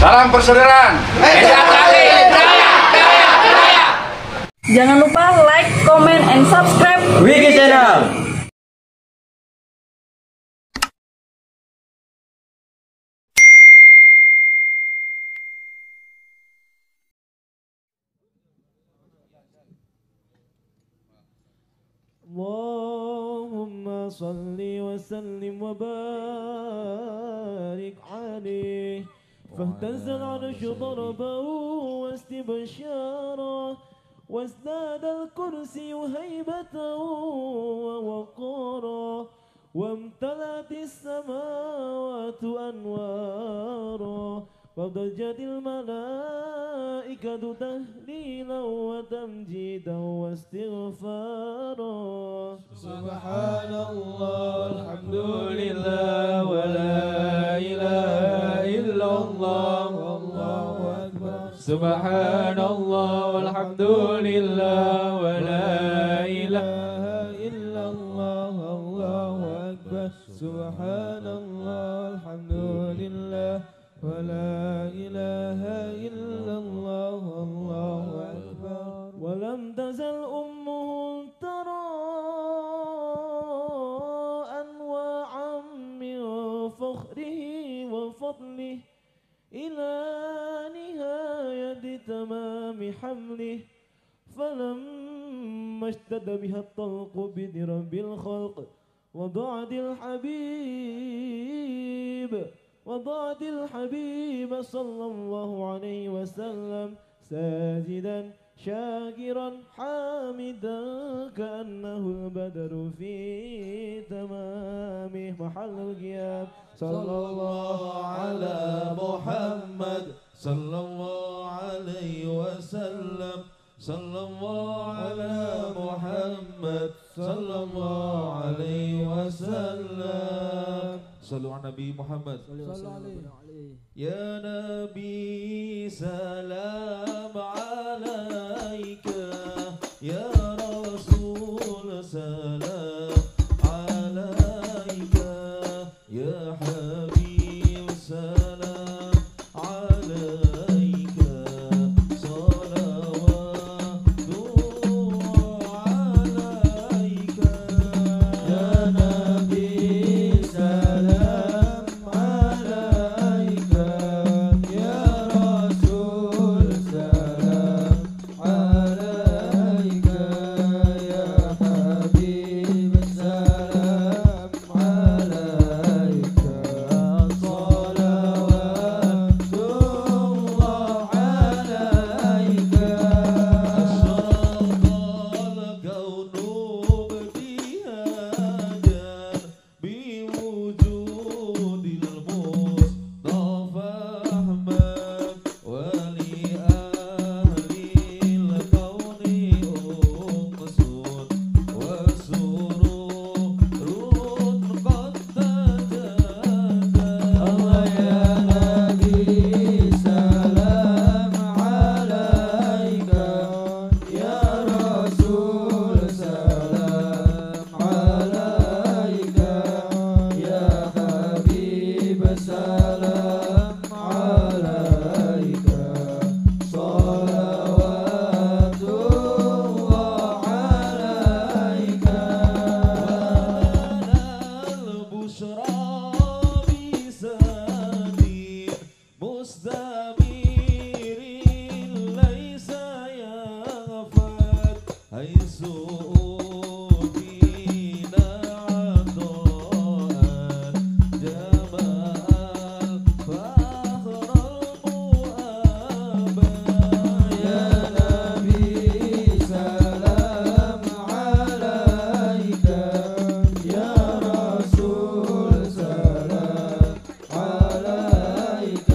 Salam persaudaraan. Jangan lupa like, comment, and subscribe Wiki Channel. Allahumma salli wa sallim wa barik alaih fahtazal arshu darabahu wastibshara وازداد الكرسي هيبة ووقارا وامتلأت السماوات أنوارا وضجت الملائكة تهليلا وتمجيدا واستغفارا سبحان الله والحمد لله ولا إله إلا الله والله أكبر سبحان الله والحمد لله ولا إله إلا الله والله أكبر سبحان الله والحمد لله ولا إله إلا الله والله أكبر ولم تزل أمه ترى أنواعا من فخره وفضله إلى نهاية تمام حمله فلما اشتد بها الطلق بدرب الخلق وضعت الحبيب صلى الله عليه وسلم ساجدا شاكرا حامدا كأنه البدر في تمامه محل القيام صلى الله على محمد صلى الله عليه وسلم صلى الله على محمد صلى الله عليه وسلم صلوا على النبي محمد يا نبي سلام عليك يا رسول سلام عليك يا حبيب سلام عليك صلوات الله عليك يا نبي سلام عليك يا رسول سلام عليك يا حبيب سلام عليك صلوات الله عليك أشرق الكون ابتهاجا بوجود المصطفى أحمد ولأهل الكون أنس وسرور قد تجدد الله يا نبي سلام عليك يا رسول سلام عليك يا حبيب سلام عليك صلوات الله عليك ولنا البشرى بسبيل مستمير ليس يغفل حيث أوتينا عطاء جمال فخر المؤابى يا نبي سلام عليك يا رسول سلام عليك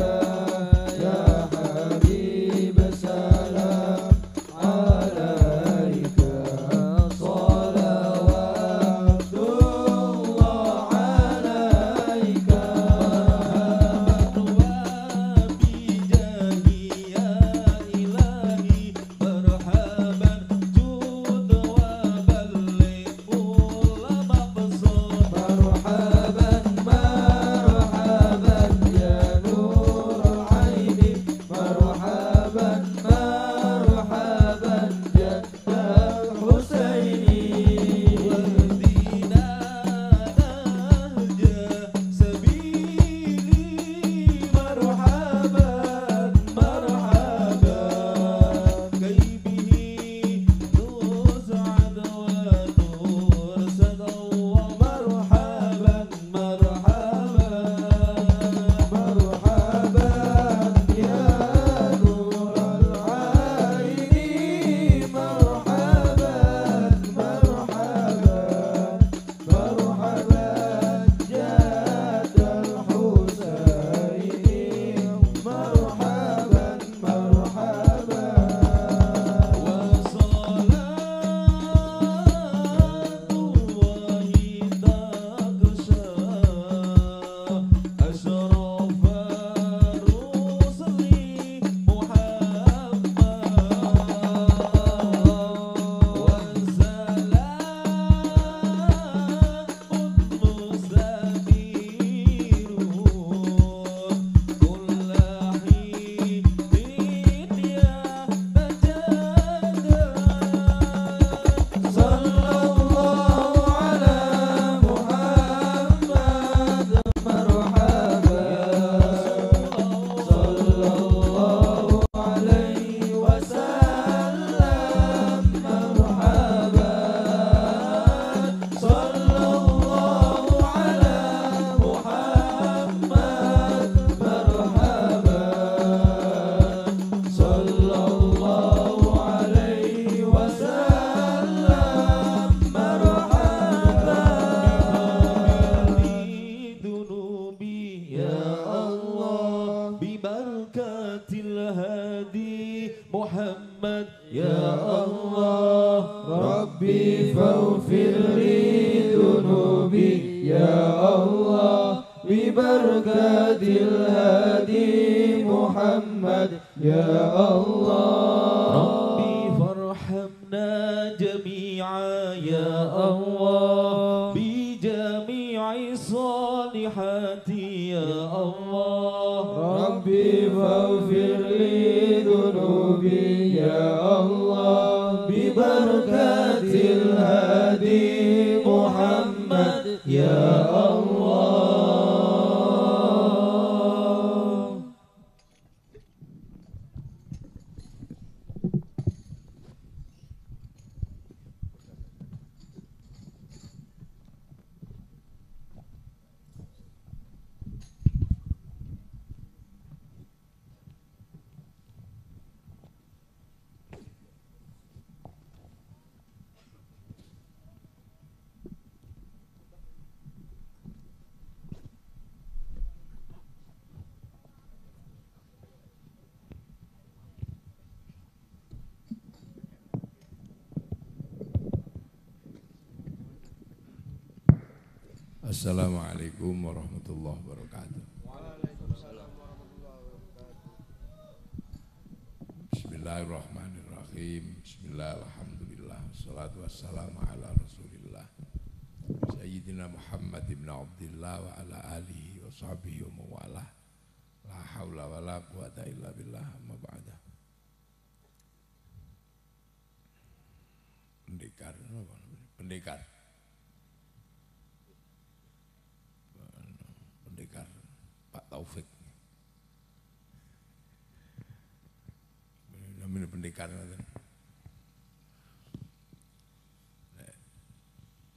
ببركة الهادي محمد يا الله ربي فاغفر لي ذنوبي يا الله ببركة الهادي محمد يا الله ربي فارحمنا جميعا يا الله بجميع الصالحات يا الله ربي فاغفر لي ذنوبي يا الله ببركة الهادي محمد يا الله. Assalamualaikum warahmatullahi wabarakatuh. Bismillahirrahmanirrahim. Bismillahirrahmanirrahim. Wassalatu wassalamu ala rasulillah Sayyidina Muhammad ibn Abdillah wa ala alihi wa sahbihi wa mawalah. La hawla wa la quwata illa billah amma ba'da. Pendekar apa? Pendekar Pak Taufik namanya pendekar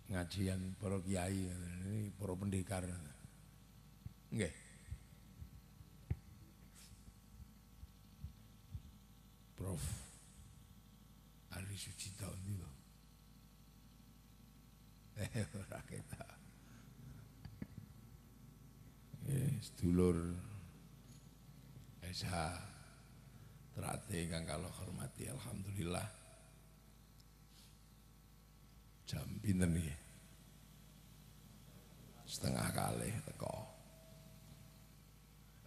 ngajian para kiai ini para pendekar nggih Prof Ari Sucita niku ora ketok. Sedulur SH Terate kang kalau hormati, alhamdulillah jam pinten niki? Setengah kali teko.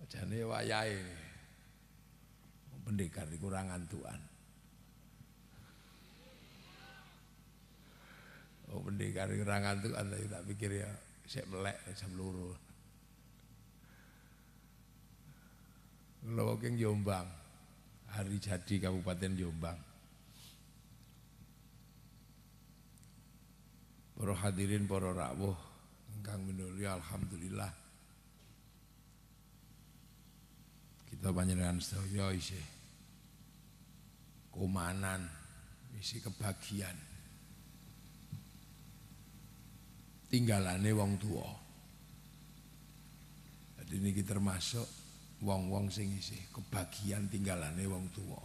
Jane wayahe pendekar iku ora ngantukan. Oh pendekar iku ora ngantukan, tak pikir ya sik melek jam 2. Kalau keng Jombang, hari jadi Kabupaten Jombang. Para hadirin, para rawuh, ingkang minulya, alhamdulillah. Kita panjenengan sedaya isih komanan, isih kebagian. Tinggalane wong tua. Jadi niki termasuk wong-wong sing isih kebagian tinggalane wong tua.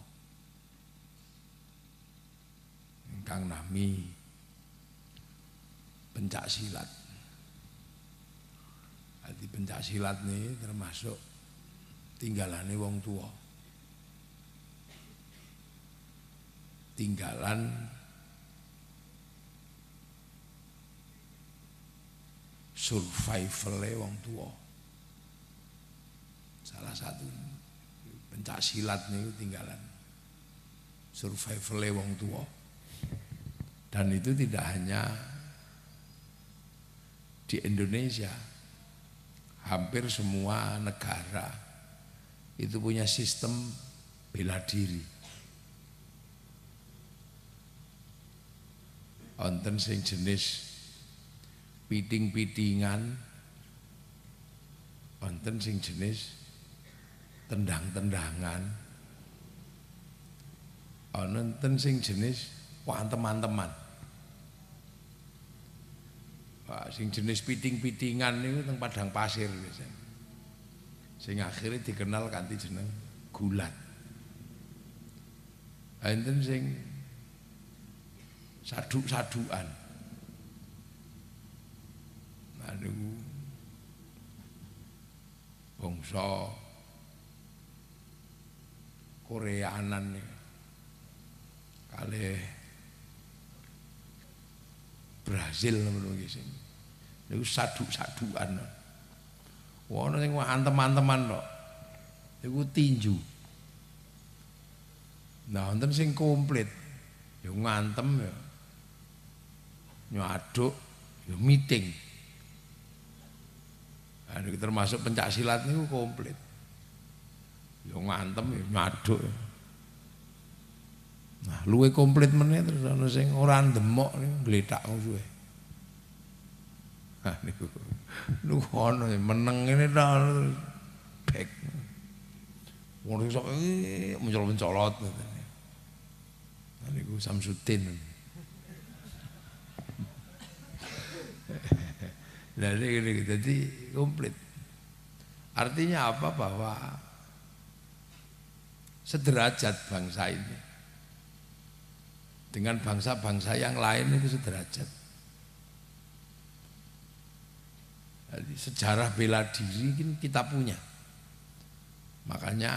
Ingkang nami pencak silat. Jadi pencak silat nih termasuk tinggalane wong tua. Tinggalan survival-e wong tua. Salah satu pencak silat nih tinggalan survival wong tua. Dan itu tidak hanya di Indonesia, hampir semua negara itu punya sistem bela diri. Wonten sing jenis piting-pitingan, wonten sing jenis tendang-tendangan, wonten sing jenis teman-teman. Sing jenis piting-pitingan niku teng padang pasir biasanya. Sing akhirnya dikenal kanthi jeneng gulat. Wonten sing saduk-sadukan. Nah niku bangsa Koreanan kalih Brazil ngono iki sing niku saduk-sadukan. Ono sing antem-anteman tok. Niku tinju. Nah, wonten sing komplit. Ya ngantem ya. Nyaduk ya meeting. Nah, niku termasuk pencak silat niku komplit. Ya ngantem ya nyaduk. Nah, luwe komplit meneh terus ana sing ora ndemok niku gletak suwe. Nah niku ono meneng ngene ta back. Wong iso mencolot-mencolot. Nah niku Samsudin. Lah niku jadi komplit. Artinya apa? Bahwa sederajat bangsa ini dengan bangsa-bangsa yang lain itu sederajat. Jadi sejarah bela diri kita punya. Makanya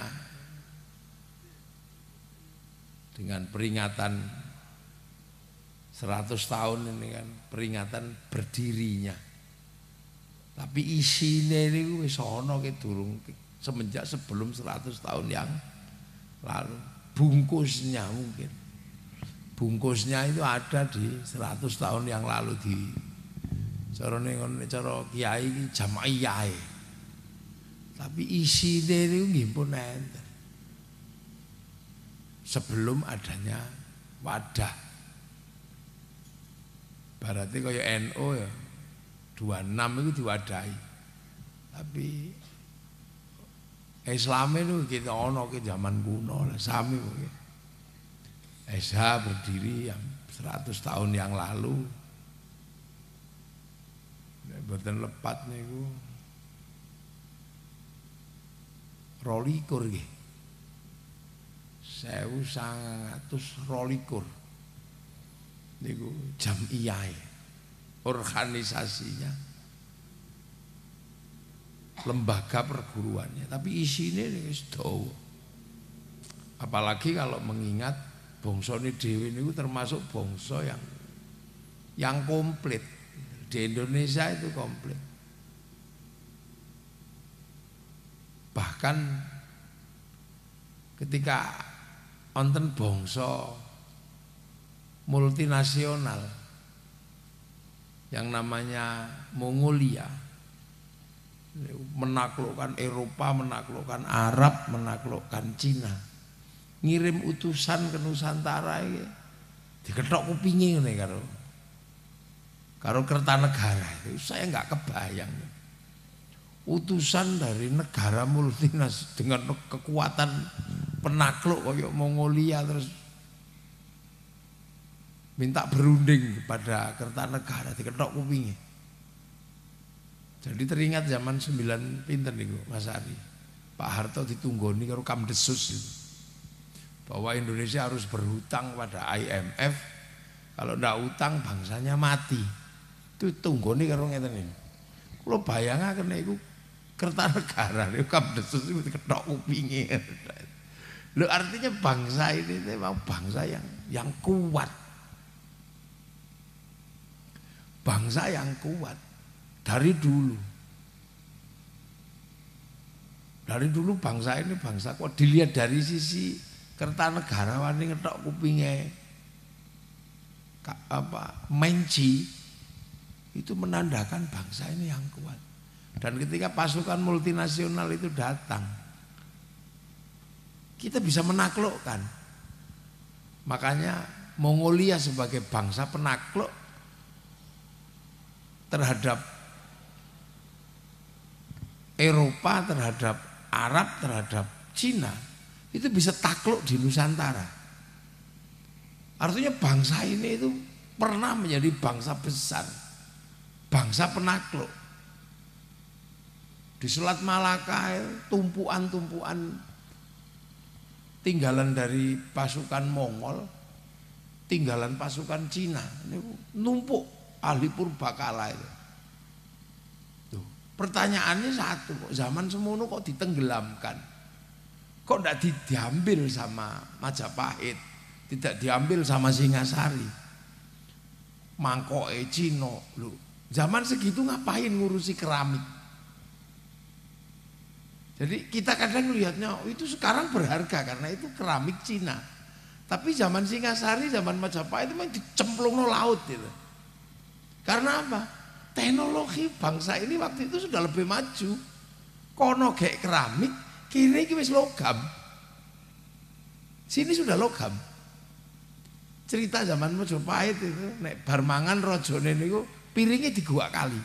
dengan peringatan 100 tahun ini kan peringatan berdirinya. Tapi isinya ini wis ana ke durung semenjak sebelum 100 tahun yang lalu. Bungkusnya mungkin. Bungkusnya itu ada di 100 tahun yang lalu di cara kiai jamaiyah. Tapi isinya itu nggih pun enten. Sebelum adanya wadah. Berarti kaya NU ya 26 itu diwadahi. Tapi Islam itu kita ono ke zaman kuno lah sami mungkin. SH berdiri yang 100 tahun yang lalu. Mboten lepat niku 22 nggih. 1922 niku jamiyah organisasinya lembaga perguruannya, tapi isinya wis dawa. Apalagi kalau mengingat bangsane dhewe niku termasuk bangsa yang komplit. Di Indonesia itu komplit. Bahkan ketika wonten bangsa multinasional yang namanya Mongolia menaklukkan Eropa, menaklukkan Arab, menaklukkan Cina, ngirim utusan ke Nusantara iki diketok kupinge ngene karo Kertanegara itu saya nggak kebayang. Utusan dari negara multinasional dengan kekuatan penakluk kayak Mongolia terus minta berunding kepada Kertanegara diketok kupinge. Jadi teringat zaman 9 pinten niku Mas Ari. Pak Harto ditunggoni karo Kamdesus itu. Bahwa Indonesia harus berhutang pada IMF. Kalau ndak utang bangsanya mati. Itu tunggoni karo ngeten niku. Kula bayangaken niku Kertanegara niku Kamdesus itu diketok kupinge. Lho artinya bangsa ini memang bangsa yang kuat. Bangsa yang kuat dari dulu. Dari dulu bangsa ini bangsa kuat. Dilihat dari sisi Kertanegarawan ini ngetok kupinge Menci itu menandakan bangsa ini yang kuat. Dan ketika pasukan multinasional itu datang, kita bisa menaklukkan. Makanya Mongolia sebagai bangsa penakluk terhadap Eropa, terhadap Arab, terhadap Cina itu bisa takluk di Nusantara. Artinya bangsa ini itu pernah menjadi bangsa besar, bangsa penakluk. Di Selat Malaka tumpuan-tumpuan tinggalan dari pasukan Mongol, tinggalan pasukan Cina, ini numpuk ahli purbakala itu. Tuh, pertanyaannya satu, kok zaman semono kok ditenggelamkan? Kok tidak diambil sama Majapahit, tidak diambil sama Singasari, mangkoke Cina. Loh, zaman segitu ngapain ngurusi keramik? Jadi kita kadang lihatnya itu sekarang berharga karena itu keramik Cina. Tapi zaman Singasari, zaman Majapahit itu memang dicemplung no laut gitu. Karena apa? Teknologi bangsa ini waktu itu sudah lebih maju. Kono gek keramik, kiri wis logam. Sini sudah logam. Cerita zaman Majapahit itu nek bar mangan rajane niku piringnya digua kali.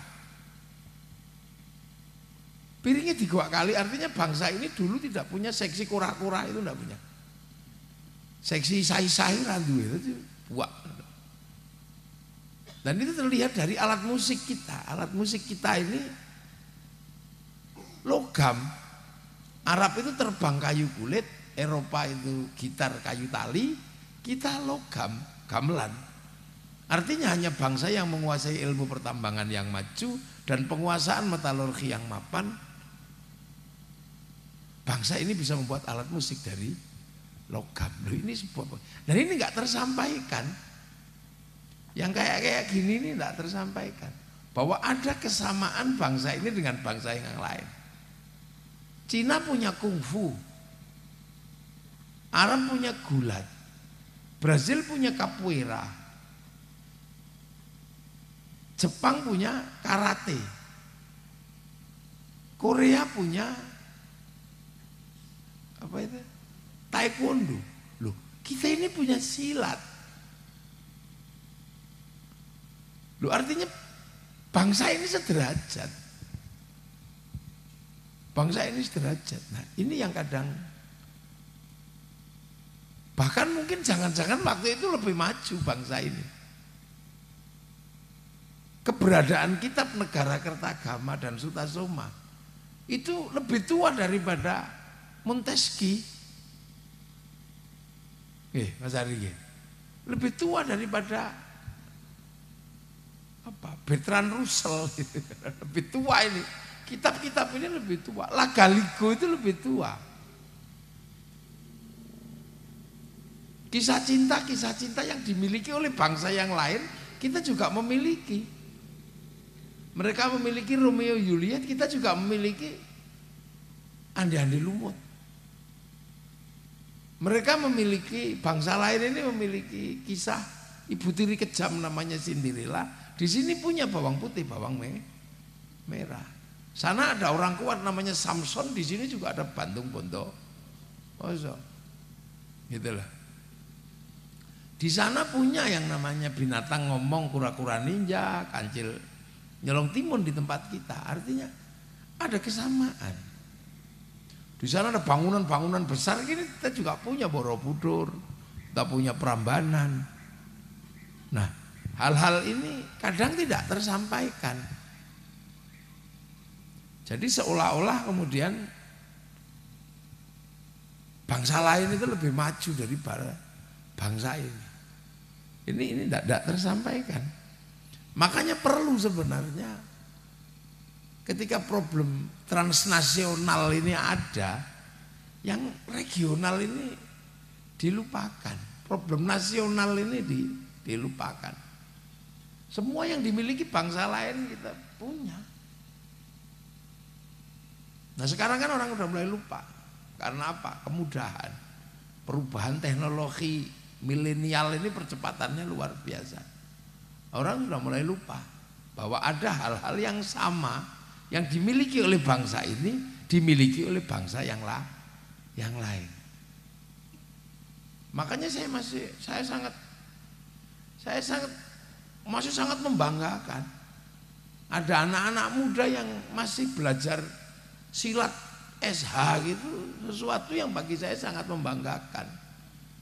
Piringnya digua kali artinya bangsa ini dulu tidak punya seksi kura-kura, itu tidak punya. Seksi sai-sai ra duwe itu buak. Dan itu terlihat dari alat musik kita. Alat musik kita ini logam. Arab itu terbang kayu kulit, Eropa itu gitar kayu tali, kita logam, gamelan. Artinya hanya bangsa yang menguasai ilmu pertambangan yang maju dan penguasaan metalurgi yang mapan, bangsa ini bisa membuat alat musik dari logam. Loh, ini sebuah, dan ini nggak tersampaikan. Yang kayak gini ini nggak tersampaikan. Bahwa ada kesamaan bangsa ini dengan bangsa yang lain. Cina punya kungfu, Arab punya gulat, Brazil punya capoeira, Jepang punya karate, Korea punya apa itu? Taekwondo. Loh, kita ini punya silat. Loh, artinya bangsa ini sederajat. Bangsa ini sederajat. Nah, ini yang kadang bahkan mungkin jangan-jangan waktu itu lebih maju bangsa ini. Keberadaan kitab Negara Kertagama dan Sutasoma itu lebih tua daripada Montesquieu. Mas Ari, lebih tua daripada apa? Bertrand Russell gitu. Lebih tua ini. Kitab-kitab ini lebih tua. Lagaligo itu lebih tua. Kisah cinta yang dimiliki oleh bangsa yang lain, kita juga memiliki. Mereka memiliki Romeo Juliet, kita juga memiliki Andi-Andi Lumut. Mereka memiliki, bangsa lain ini memiliki kisah ibu tiri kejam namanya Cinderella. Di sini punya bawang putih, bawang merah. Sana ada orang kuat namanya Samson, di sini juga ada Bantung Bondowoso. Gitulah. Di sana punya yang namanya binatang ngomong, kura-kura ninja, kancil nyelong timun di tempat kita. Artinya ada kesamaan. Di sana ada bangunan-bangunan besar, gini kita juga punya Borobudur, kita punya Prambanan. Nah, hal-hal ini kadang tidak tersampaikan. Jadi seolah-olah kemudian bangsa lain itu lebih maju daripada bangsa ini. Ini tidak tersampaikan. Makanya perlu sebenarnya ketika problem transnasional ini ada, yang regional ini dilupakan. Problem nasional ini dilupakan. Semua yang dimiliki bangsa lain kita punya. Nah sekarang kan orang udah mulai lupa. Karena apa? Kemudahan. Perubahan teknologi milenial ini percepatannya luar biasa. Orang sudah mulai lupa bahwa ada hal-hal yang sama yang dimiliki oleh bangsa ini dimiliki oleh bangsa yang lain. Makanya saya masih sangat membanggakan. Ada anak-anak muda yang masih belajar silat SH gitu, sesuatu yang bagi saya sangat membanggakan.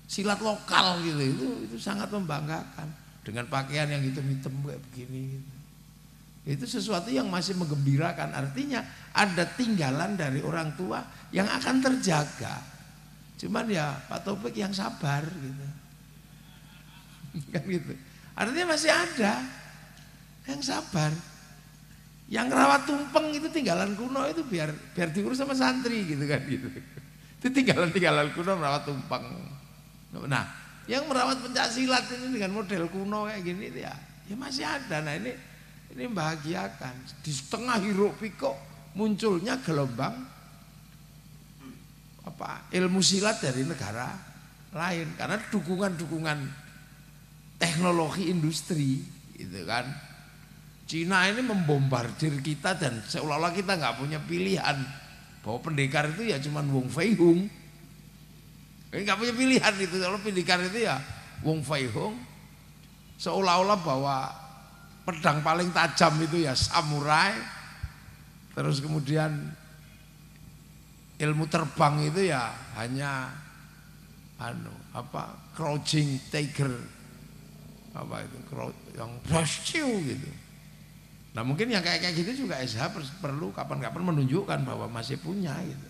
Silat lokal gitu, itu sangat membanggakan. Dengan pakaian yang hitam-hitam kayak begini gitu. Itu sesuatu yang masih menggembirakan. Artinya ada tinggalan dari orang tua yang akan terjaga. Cuman ya Pak Taufik yang sabar gitu. Kan gitu. Artinya masih ada yang sabar. Yang rawat tumpeng itu tinggalan kuno itu biar diurus sama santri gitu kan gitu. Itu tinggalan-tinggalan kuno merawat tumpeng. Nah, yang merawat pencaksilat ini dengan model kuno kayak gini ya masih ada. Nah ini membahagiakan. Di setengah hiruk pikuk munculnya gelombang ilmu silat dari negara lain karena dukungan teknologi industri gitu kan. Cina ini membombardir kita dan seolah-olah kita nggak punya pilihan bahwa pendekar itu ya cuman Wong Fei Hung. Nggak punya pilihan itu. Kalau pendekar itu ya Wong Fei Hung. Seolah-olah bahwa pedang paling tajam itu ya samurai. Terus kemudian ilmu terbang itu ya hanya crouching tiger yang rescue gitu. Nah mungkin yang kayak gitu juga SH perlu kapan-kapan menunjukkan bahwa masih punya gitu.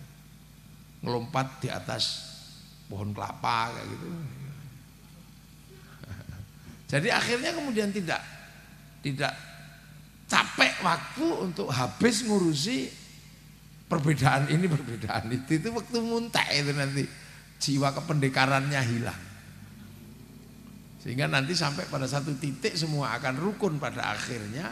Ngelompat di atas pohon kelapa kayak gitu. Jadi akhirnya kemudian tidak capek waktu untuk habis ngurusi perbedaan ini perbedaan itu waktu muntah itu nanti jiwa kependekarannya hilang. Sehingga nanti sampai pada satu titik semua akan rukun pada akhirnya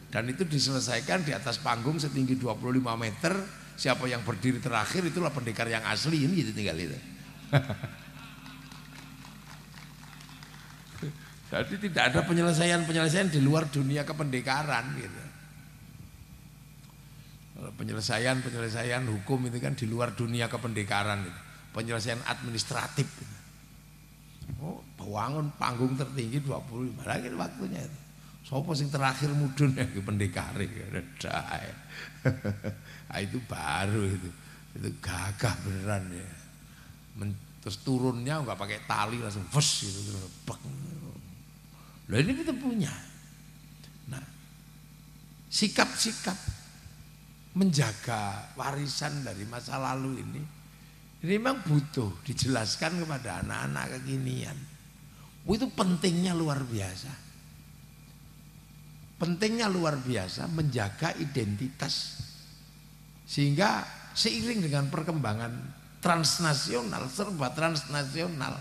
dan itu diselesaikan di atas panggung setinggi 25 meter. Siapa yang berdiri terakhir itulah pendekar yang asli ini gitu tinggal itu. Jadi tidak ada penyelesaian di luar dunia kependekaran gitu. Penyelesaian hukum itu kan di luar dunia kependekaran gitu. Penyelesaian administratif gitu. Oh, bangun panggung tertinggi 25 lagi waktunya itu. Sopo sing terakhir mudun ya pendekar gitu. Nah, itu baru itu gagah beneran ya. Terus turunnya nggak pakai tali langsung fus gitu terus bek. Loh ini kita punya. Nah, sikap-sikap menjaga warisan dari masa lalu ini memang butuh dijelaskan kepada anak-anak kekinian. Itu pentingnya luar biasa. Pentingnya luar biasa menjaga identitas sehingga seiring dengan perkembangan transnasional, serba transnasional.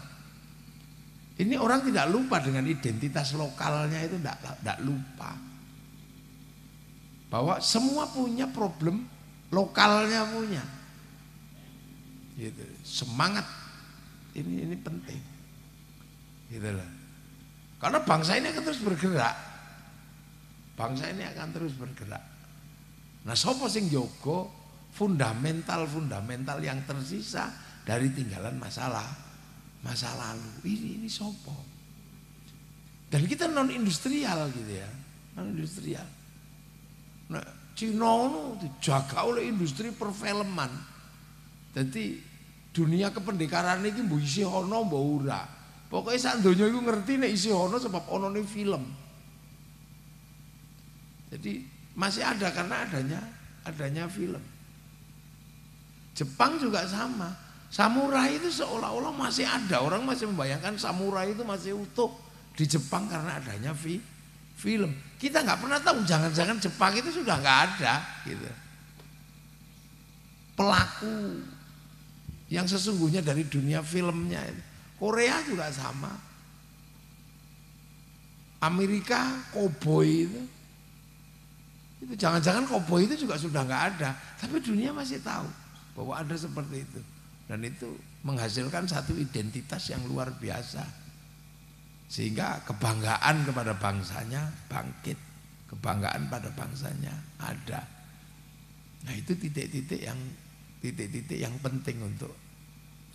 Ini orang tidak lupa dengan identitas lokalnya itu tidak lupa. Bahwa semua punya problem lokalnya punya. Gitu. Semangat ini penting. Gitu loh. Karena bangsa ini akan terus bergerak. Bangsa ini akan terus bergerak. Nah, sapa sing jaga fundamental yang tersisa dari tinggalan masa lalu. Ini sapa? Dan kita non industrial gitu ya. Non industrial. Nah, Cina itu dijaga oleh industri perfilman. Jadi dunia kependekaran ini mbok isi ana mbok ora. Pokoke sak donya iku ngerti nek isi ana sebab ana ning film. Jadi masih ada karena adanya film. Jepang juga sama. Samurai itu seolah-olah masih ada. Orang masih membayangkan samurai itu masih utuh di Jepang karena adanya film. Kita nggak pernah tahu jangan-jangan Jepang itu sudah nggak ada gitu. Pelaku yang sesungguhnya dari dunia filmnya itu. Korea juga sama. Amerika koboi itu jangan-jangan koboi itu juga sudah nggak ada. Tapi dunia masih tahu bahwa ada seperti itu. Dan itu menghasilkan satu identitas yang luar biasa. Sehingga kebanggaan kepada bangsanya bangkit. Kebanggaan pada bangsanya ada. Nah itu titik-titik yang penting untuk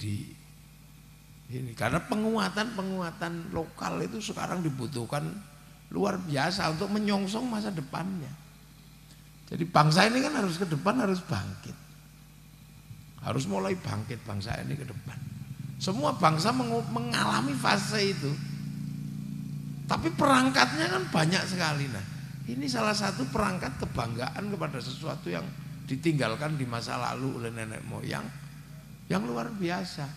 ini. Karena penguatan lokal itu sekarang dibutuhkan luar biasa untuk menyongsong masa depannya. Jadi bangsa ini kan harus ke depan harus bangkit. Harus mulai bangkit bangsa ini ke depan. Semua bangsa mengalami fase itu. Tapi perangkatnya kan banyak sekali. Nah, ini salah satu perangkat kebanggaan kepada sesuatu yang ditinggalkan di masa lalu oleh nenek moyang yang luar biasa.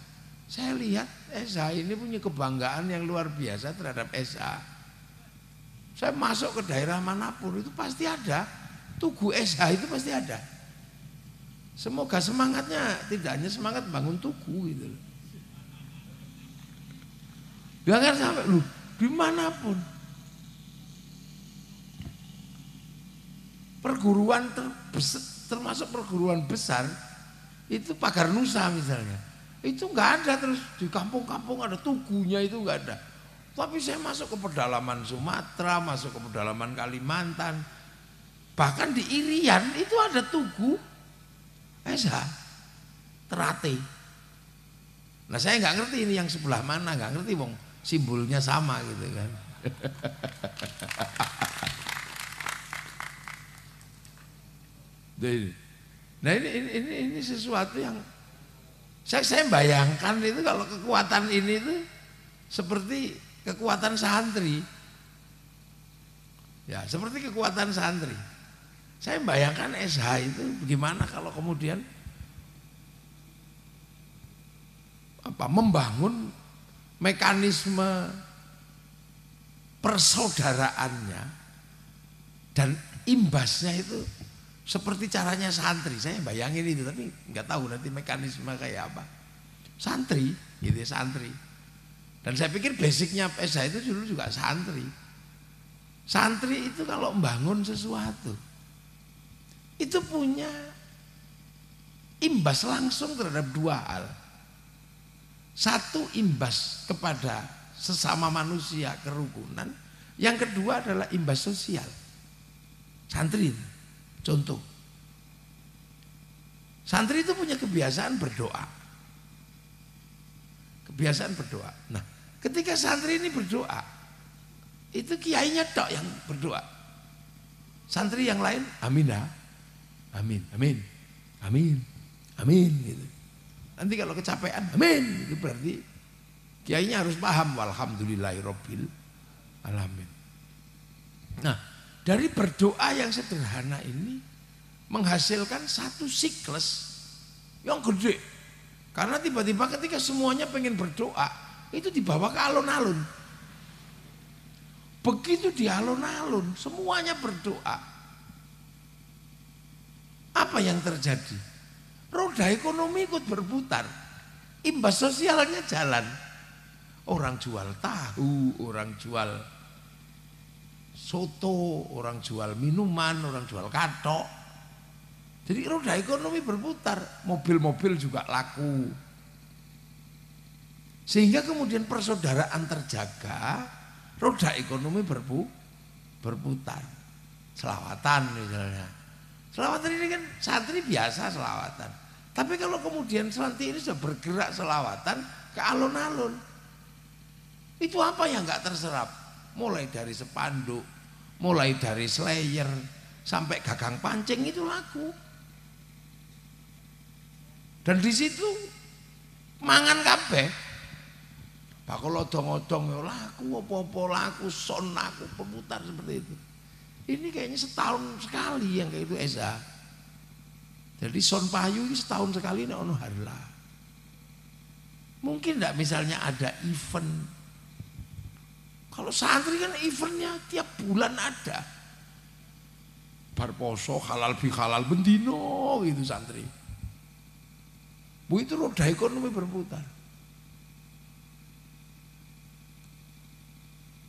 Saya lihat SH ini punya kebanggaan yang luar biasa terhadap SH. Saya masuk ke daerah manapun itu pasti ada. Tugu SH itu pasti ada. Semoga semangatnya tidak hanya semangat bangun tugu gitu loh. Jangan sampai lu dimanapun perguruan termasuk perguruan besar itu Pagar Nusa misalnya, itu nggak ada, terus di kampung-kampung ada tugunya, itu nggak ada. Tapi saya masuk ke pedalaman Sumatera, masuk ke pedalaman Kalimantan, bahkan di Irian itu ada tugu SH Terate. Nah saya nggak ngerti ini yang sebelah mana, nggak ngerti wong simbolnya sama gitu kan. Nah ini sesuatu yang saya bayangkan itu, kalau kekuatan ini itu seperti kekuatan santri. Ya, seperti kekuatan santri. Saya bayangkan SH itu bagaimana kalau kemudian membangun mekanisme persaudaraannya dan imbasnya itu seperti caranya santri. Saya bayangin itu, tapi nggak tahu nanti mekanisme kayak apa. Santri, gitu ya, santri. Dan saya pikir basicnya SH itu dulu juga santri. Santri itu kalau membangun sesuatu itu punya imbas langsung terhadap dua hal. Satu, imbas kepada sesama manusia, kerukunan. Yang kedua adalah imbas sosial. Santri itu contoh. Santri itu punya kebiasaan berdoa. Kebiasaan berdoa. Nah, ketika santri ini berdoa, itu kiainya tok yang berdoa. Santri yang lain amin ya. Amin, amin, amin, amin gitu. Nanti kalau kecapean amin, itu berarti kiainya harus paham walhamdulillahirabbil alamin. Nah, dari berdoa yang sederhana ini menghasilkan satu siklus yang gede. Karena tiba-tiba ketika semuanya pengen berdoa, itu dibawa ke alun-alun. Begitu di alun-alun semuanya berdoa, apa yang terjadi? Roda ekonomi ikut berputar, imbas sosialnya jalan. Orang jual tahu, orang jual soto, orang jual minuman, orang jual kathok. Jadi roda ekonomi berputar, mobil-mobil juga laku. Sehingga kemudian persaudaraan terjaga, roda ekonomi berputar. Selawatan misalnya. Selawatan ini kan santri biasa selawatan. Tapi kalau kemudian santri ini sudah bergerak selawatan ke alun-alun, itu apa yang nggak terserap? Mulai dari spanduk, mulai dari slayer, sampai gagang pancing itu laku. Dan di situ mangan kabeh. Bakul odong-odong ya laku, apa-apa laku, son laku, pemutar seperti itu. Ini kayaknya setahun sekali yang kayak itu Esa. Jadi son payu ini setahun sekali nek ono harla. Mungkin enggak misalnya ada event. Kalau santri kan eventnya tiap bulan ada. Bar poso halal bi halal bendino gitu santri. Bu, itu roda ekonomi berputar.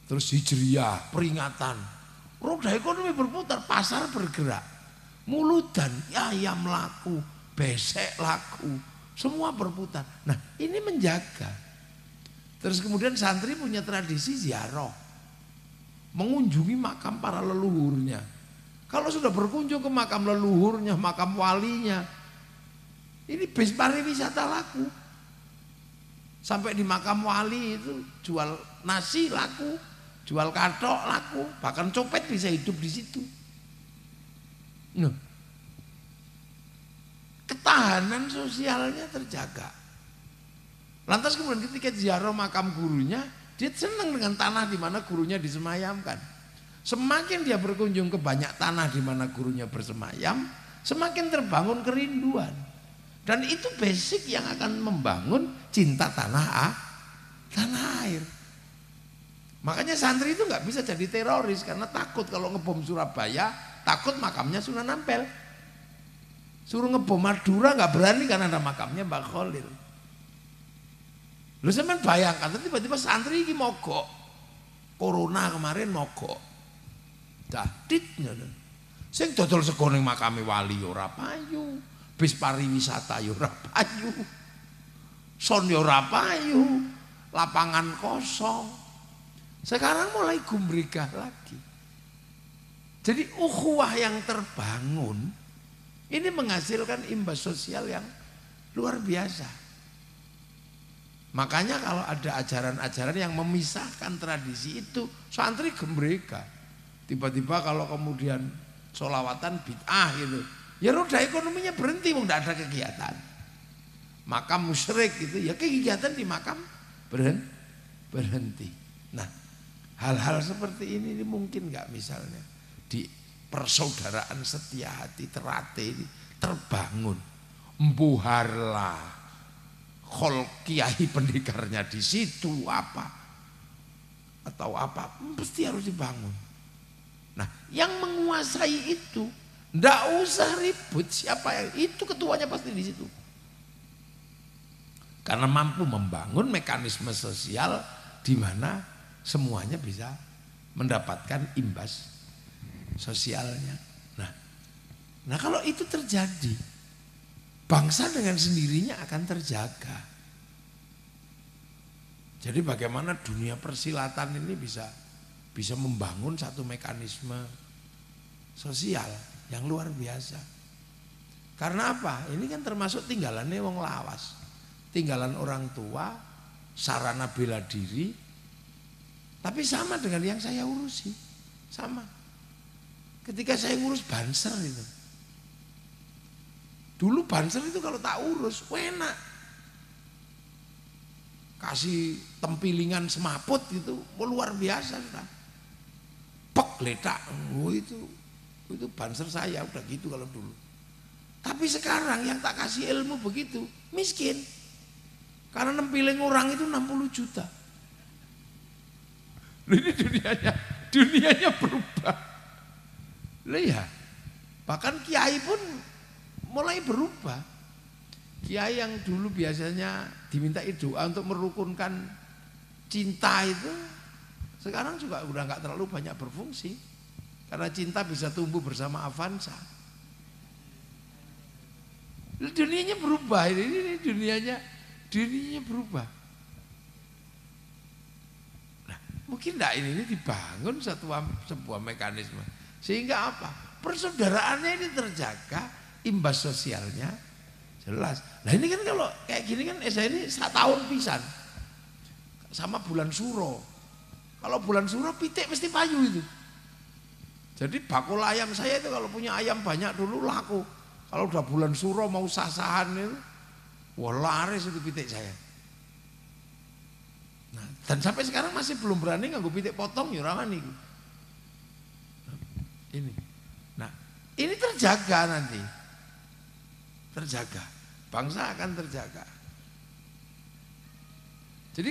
Terus hijriyah, peringatan. Roda ekonomi berputar, pasar bergerak. Muludan, ayam laku, besek laku, semua berputar. Nah, ini menjaga. Terus kemudian santri punya tradisi ziarah, mengunjungi makam para leluhurnya. Kalau sudah berkunjung ke makam leluhurnya, makam walinya, ini bis pariwisata laku. Sampai di makam wali itu jual nasi laku, jual kathok laku, bahkan copet bisa hidup di situ. Nah, ketahanan sosialnya terjaga. Lantas kemudian ketika ziarah makam gurunya, dia senang dengan tanah di mana gurunya disemayamkan. Semakin dia berkunjung ke banyak tanah di mana gurunya bersemayam, semakin terbangun kerinduan. Dan itu basic yang akan membangun cinta tanah air. Makanya santri itu nggak bisa jadi teroris karena takut kalau ngebom Surabaya, takut makamnya Sunan Ampel. Suruh ngebom Madura nggak berani karena ada makamnya Mbak Khalil. Lu sampean bayangkan tiba-tiba santri ini mogok. Corona kemarin mogok. Daditnya. Sing dodol sego ning makame wali ora payu. Bis pariwisata ya ora payu. Son ya ora payu. Lapangan kosong. Sekarang mulai gumbrigah lagi. Jadi ukhuwah yang terbangun ini menghasilkan imbas sosial yang luar biasa. Makanya kalau ada ajaran-ajaran yang memisahkan tradisi itu, santri gembreka. Tiba-tiba kalau kemudian sholawatan bid'ah gitu, ya roda ekonominya berhenti, mau tidak ada kegiatan. Makam musyrik gitu, ya kegiatan di makam berhenti. Nah, hal-hal seperti ini mungkin nggak misalnya di persaudaraan setia hati terate ini terbangun, embuharlah khol kiai pendekarnya di situ apa atau apa pasti harus dibangun. Nah, yang menguasai itu ndak usah ribut siapa yang itu, ketuanya pasti di situ. Karena mampu membangun mekanisme sosial di mana semuanya bisa mendapatkan imbas sosialnya. Nah kalau itu terjadi, bangsa dengan sendirinya akan terjaga. Jadi bagaimana dunia persilatan ini bisa membangun satu mekanisme sosial yang luar biasa. Karena apa? Ini kan termasuk tinggalannya wong lawas, tinggalan orang tua, sarana bela diri, tapi sama dengan yang saya urusi, sama. Ketika saya ngurus banser itu, dulu banser itu kalau tak urus, enak. Kasih tempilingan semaput itu, luar biasa sudah. Pek letak, itu banser saya udah gitu kalau dulu. Tapi sekarang yang tak kasih ilmu begitu, miskin. Karena nempiling orang itu 60 juta. Ini dunianya berubah. Ya, bahkan kiai pun mulai berubah. Kiai yang dulu biasanya dimintai doa untuk merukunkan cinta itu, sekarang juga udah nggak terlalu banyak berfungsi. Karena cinta bisa tumbuh bersama Avanza. Dunianya berubah, ini dunianya berubah. Nah, mungkin enggak ini dibangun sebuah mekanisme. Sehingga apa? Persaudaraannya ini terjaga, imbas sosialnya jelas. Nah ini kan kalau kayak gini kan saya ini 1 tahun pisan sama bulan Suro. Kalau bulan Suro pitik mesti payu itu. Jadi bakul ayam saya itu kalau punya ayam banyak dulu laku. Kalau udah bulan Suro mau sah-sahan itu, wah laris itu pitik saya. Nah, dan sampai sekarang masih belum berani nganggo pitik potong ya ora wani. Ini. Nah, ini terjaga nanti. Terjaga. Bangsa akan terjaga. Jadi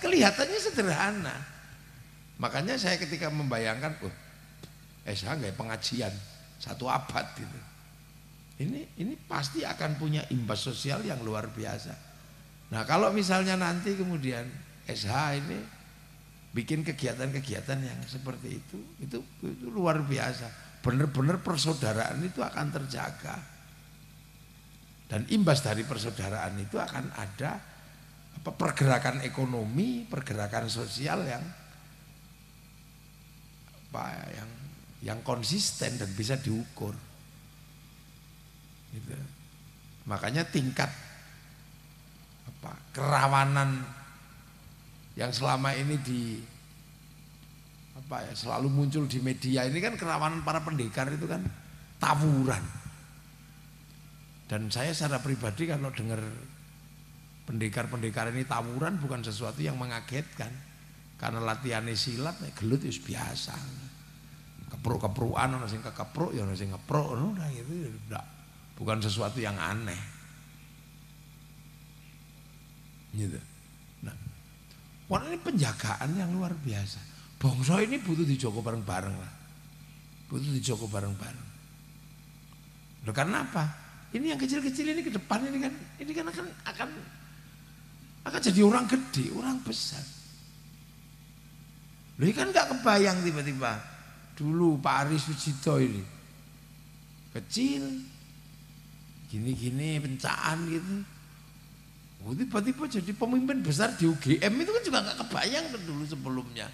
kelihatannya sederhana. Makanya saya ketika membayangkan, saya nggak pengajian 1 abad gitu. Ini pasti akan punya imbas sosial yang luar biasa. Nah, kalau misalnya nanti kemudian SH ini bikin kegiatan-kegiatan yang seperti itu luar biasa. Benar-benar persaudaraan itu akan terjaga. Dan imbas dari persaudaraan itu akan ada pergerakan ekonomi, pergerakan sosial yang konsisten dan bisa diukur. Gitu. Makanya tingkat kerawanan yang selama ini selalu muncul di media ini kan kerawanan para pendekar itu kan tawuran. Dan saya secara pribadi kalau dengar pendekar-pendekar ini tawuran bukan sesuatu yang mengagetkan. Karena latihannya silat gelut itu biasa. Kepruk-keprukan ono sing kekepruk ya ono sing ngepruk udah gitu udah. Bukan sesuatu yang aneh. Gitu. Nah, ini penjagaan yang luar biasa. Bangsa ini butuh dijogo bareng-bareng lah. Butuh dijogo bareng-bareng. Loh, karena apa? Ini yang kecil-kecil ini ke depan ini kan akan jadi orang gede, orang besar. Loh ini kan nggak kebayang tiba-tiba. Dulu Pak Aris Sucito ini kecil, gini-gini pencaan gitu. Oh, tiba-tiba jadi pemimpin besar di UGM itu kan juga nggak kebayang kan dulu sebelumnya.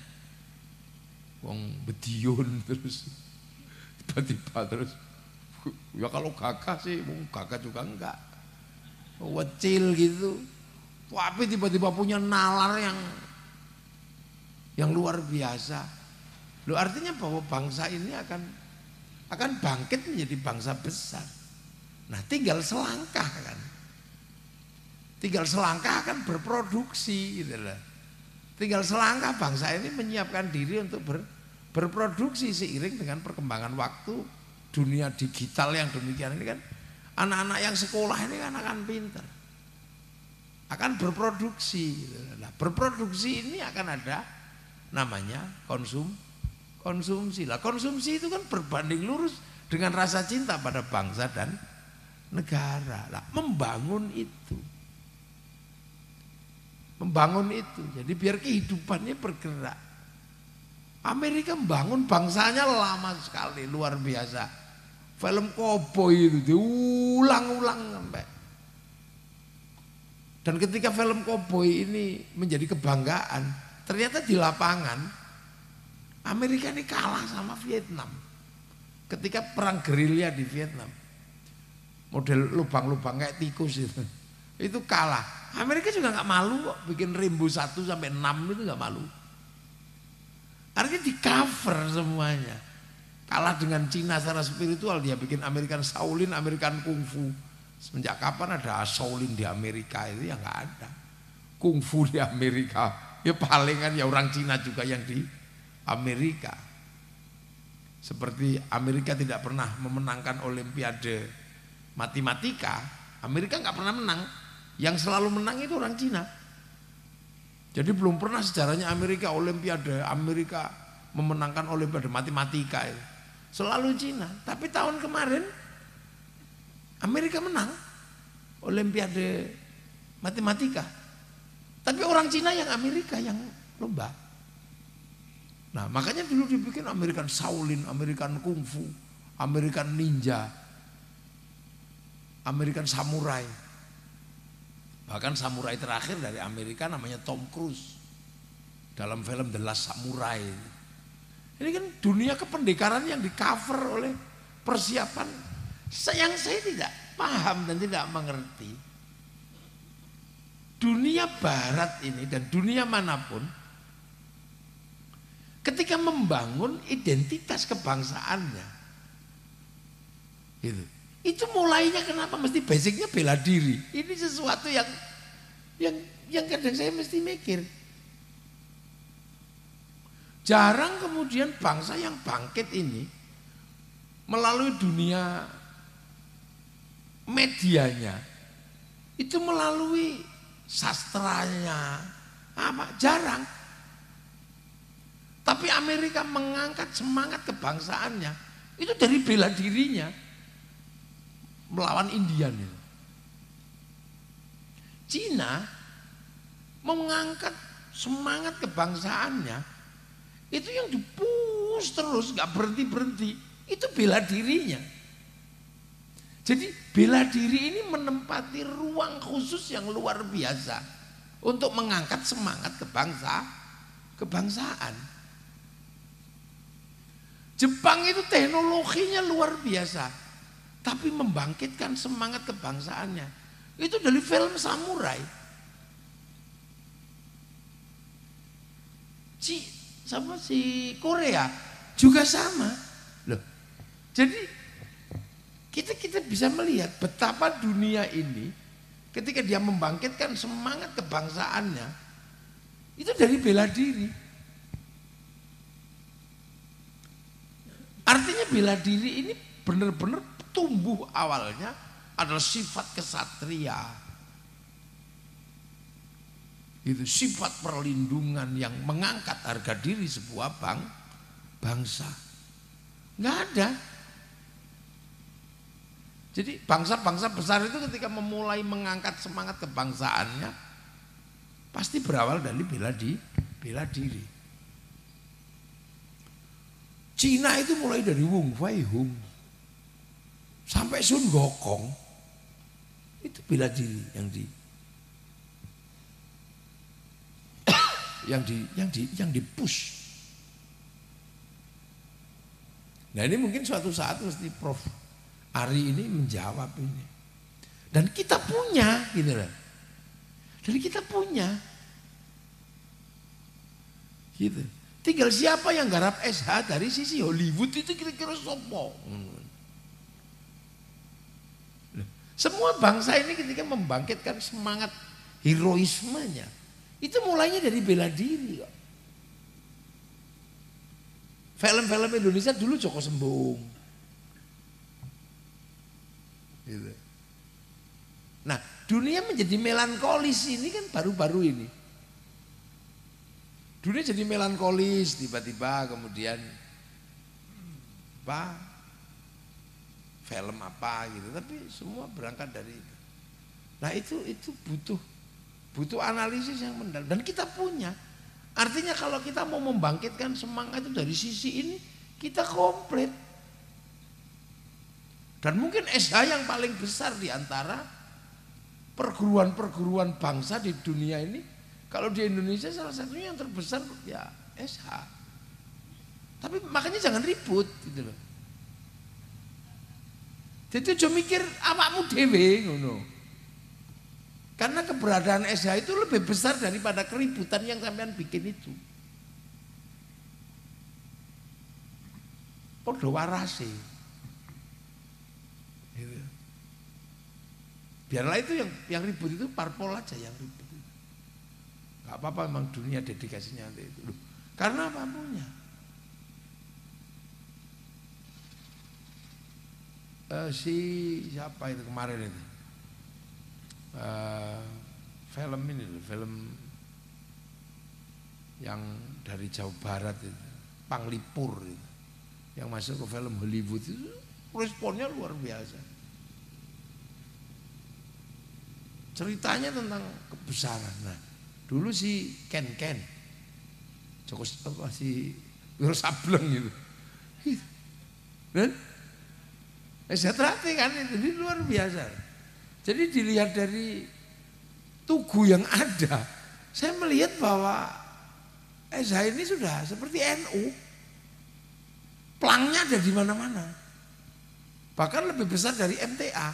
Wong Bedion terus tiba-tiba terus ya kalau gagah sih, gagah juga enggak. Wecil gitu. Tapi tiba-tiba punya nalar yang luar biasa. Loh artinya bahwa bangsa ini akan bangkit menjadi bangsa besar. Nah, tinggal selangkah kan. Tinggal selangkah akan berproduksi gitu lah. Tinggal selangkah bangsa ini menyiapkan diri untuk berproduksi seiring dengan perkembangan waktu. Dunia digital yang demikian ini kan, anak-anak yang sekolah ini kan akan pintar, akan berproduksi. Nah, berproduksi ini akan ada namanya konsumsi lah. Konsumsi itu kan berbanding lurus dengan rasa cinta pada bangsa dan negara. Lah, membangun itu, jadi biar kehidupannya bergerak. Amerika membangun bangsanya lama sekali, luar biasa. Film koboi itu diulang-ulang sampai. Dan ketika film koboi ini menjadi kebanggaan, ternyata di lapangan Amerika ini kalah sama Vietnam. Ketika perang gerilya di Vietnam, model lubang-lubang kayak tikus itu kalah. Amerika juga nggak malu kok bikin Rambo 1 sampai 6 itu nggak malu. Artinya di cover semuanya. Kalah dengan Cina secara spiritual, dia bikin American Shaolin, American Kung Fu. Semenjak kapan ada Shaolin di Amerika itu ya nggak ada. Kung Fu di Amerika, ya palingan ya orang Cina juga yang di Amerika. Seperti Amerika tidak pernah memenangkan Olimpiade matematika, Amerika nggak pernah menang. Yang selalu menang itu orang Cina. Jadi belum pernah sejarahnya Amerika Olimpiade, Amerika memenangkan Olimpiade matematika itu. Selalu Cina. Tapi tahun kemarin Amerika menang Olimpiade matematika. Tapi orang Cina yang Amerika yang lomba. Nah, makanya dulu dibikin American Shaolin, American Kung Fu, American Ninja, American Samurai. Bahkan samurai terakhir dari Amerika namanya Tom Cruise dalam film The Last Samurai. Ini kan dunia kependekaran yang di cover oleh persiapan yang saya tidak paham dan tidak mengerti. Dunia barat ini dan dunia manapun ketika membangun identitas kebangsaannya itu mulainya kenapa mesti basicnya bela diri. Ini sesuatu yang kadang saya mesti mikir. Jarang kemudian bangsa yang bangkit ini melalui dunia medianya, itu melalui sastranya, jarang. Tapi Amerika mengangkat semangat kebangsaannya itu dari bela dirinya melawan Indian. Cina mengangkat semangat kebangsaannya itu yang dipush terus, nggak berhenti-berhenti, itu bela dirinya. Jadi bela diri ini menempati ruang khusus yang luar biasa untuk mengangkat semangat kebangsaan. Jepang itu teknologinya luar biasa, tapi membangkitkan semangat kebangsaannya itu dari film samurai. Sama si Korea juga sama loh. Jadi kita bisa melihat betapa dunia ini ketika dia membangkitkan semangat kebangsaannya itu dari bela diri. Artinya bela diri ini benar-benar tumbuh awalnya adalah sifat kesatria. Itu sifat perlindungan yang mengangkat harga diri sebuah bangsa. Nggak ada. Jadi bangsa-bangsa besar itu ketika memulai mengangkat semangat kebangsaannya pasti berawal dari bela diri. Cina itu mulai dari Wong Fei Hung sampai Sun Gokong itu bela diri yang di push. Nah ini mungkin suatu saat mesti Prof Ari ini menjawab ini. Dan kita punya gitu loh. Jadi kita punya. Gitu. Tinggal siapa yang garap SH dari sisi Hollywood itu kira-kira sopo. Semua bangsa ini ketika membangkitkan semangat heroismenya itu mulainya dari bela diri kok. Film-film Indonesia dulu Joko Sembung. Gitu. Nah, dunia menjadi melankolis ini kan baru-baru ini. Dunia jadi melankolis tiba-tiba kemudian film apa gitu, tapi semua berangkat dari itu. Nah, itu butuh analisis yang mendalam dan kita punya. Artinya kalau kita mau membangkitkan semangat itu dari sisi ini kita komplit. Dan mungkin SH yang paling besar di antara perguruan-perguruan bangsa di dunia ini, kalau di Indonesia salah satunya yang terbesar ya SH. Tapi makanya jangan ribut gitu loh. Jadi jangan mikir awakmu dhewe ngono. Karena keberadaan SH itu lebih besar daripada keributan yang sampean bikin itu. Podo warase. Gitu. Biarlah itu yang ribut itu parpol aja yang ribut. Gak apa-apa memang dunia dedikasinya itu. Loh, karena apa punya? Siapa itu kemarin itu? Film ini loh, film yang dari Jawa Barat itu, Panglipur itu, yang masuk ke film Hollywood itu responnya luar biasa. Ceritanya tentang kebesaran. Nah, dulu si Ken Joko si Wiro Sableng gitu. Dan saya terhati kan itu luar biasa. Jadi dilihat dari tugu yang ada, saya melihat bahwa SH ini sudah seperti NU. Plangnya ada di mana-mana. Bahkan lebih besar dari MTA.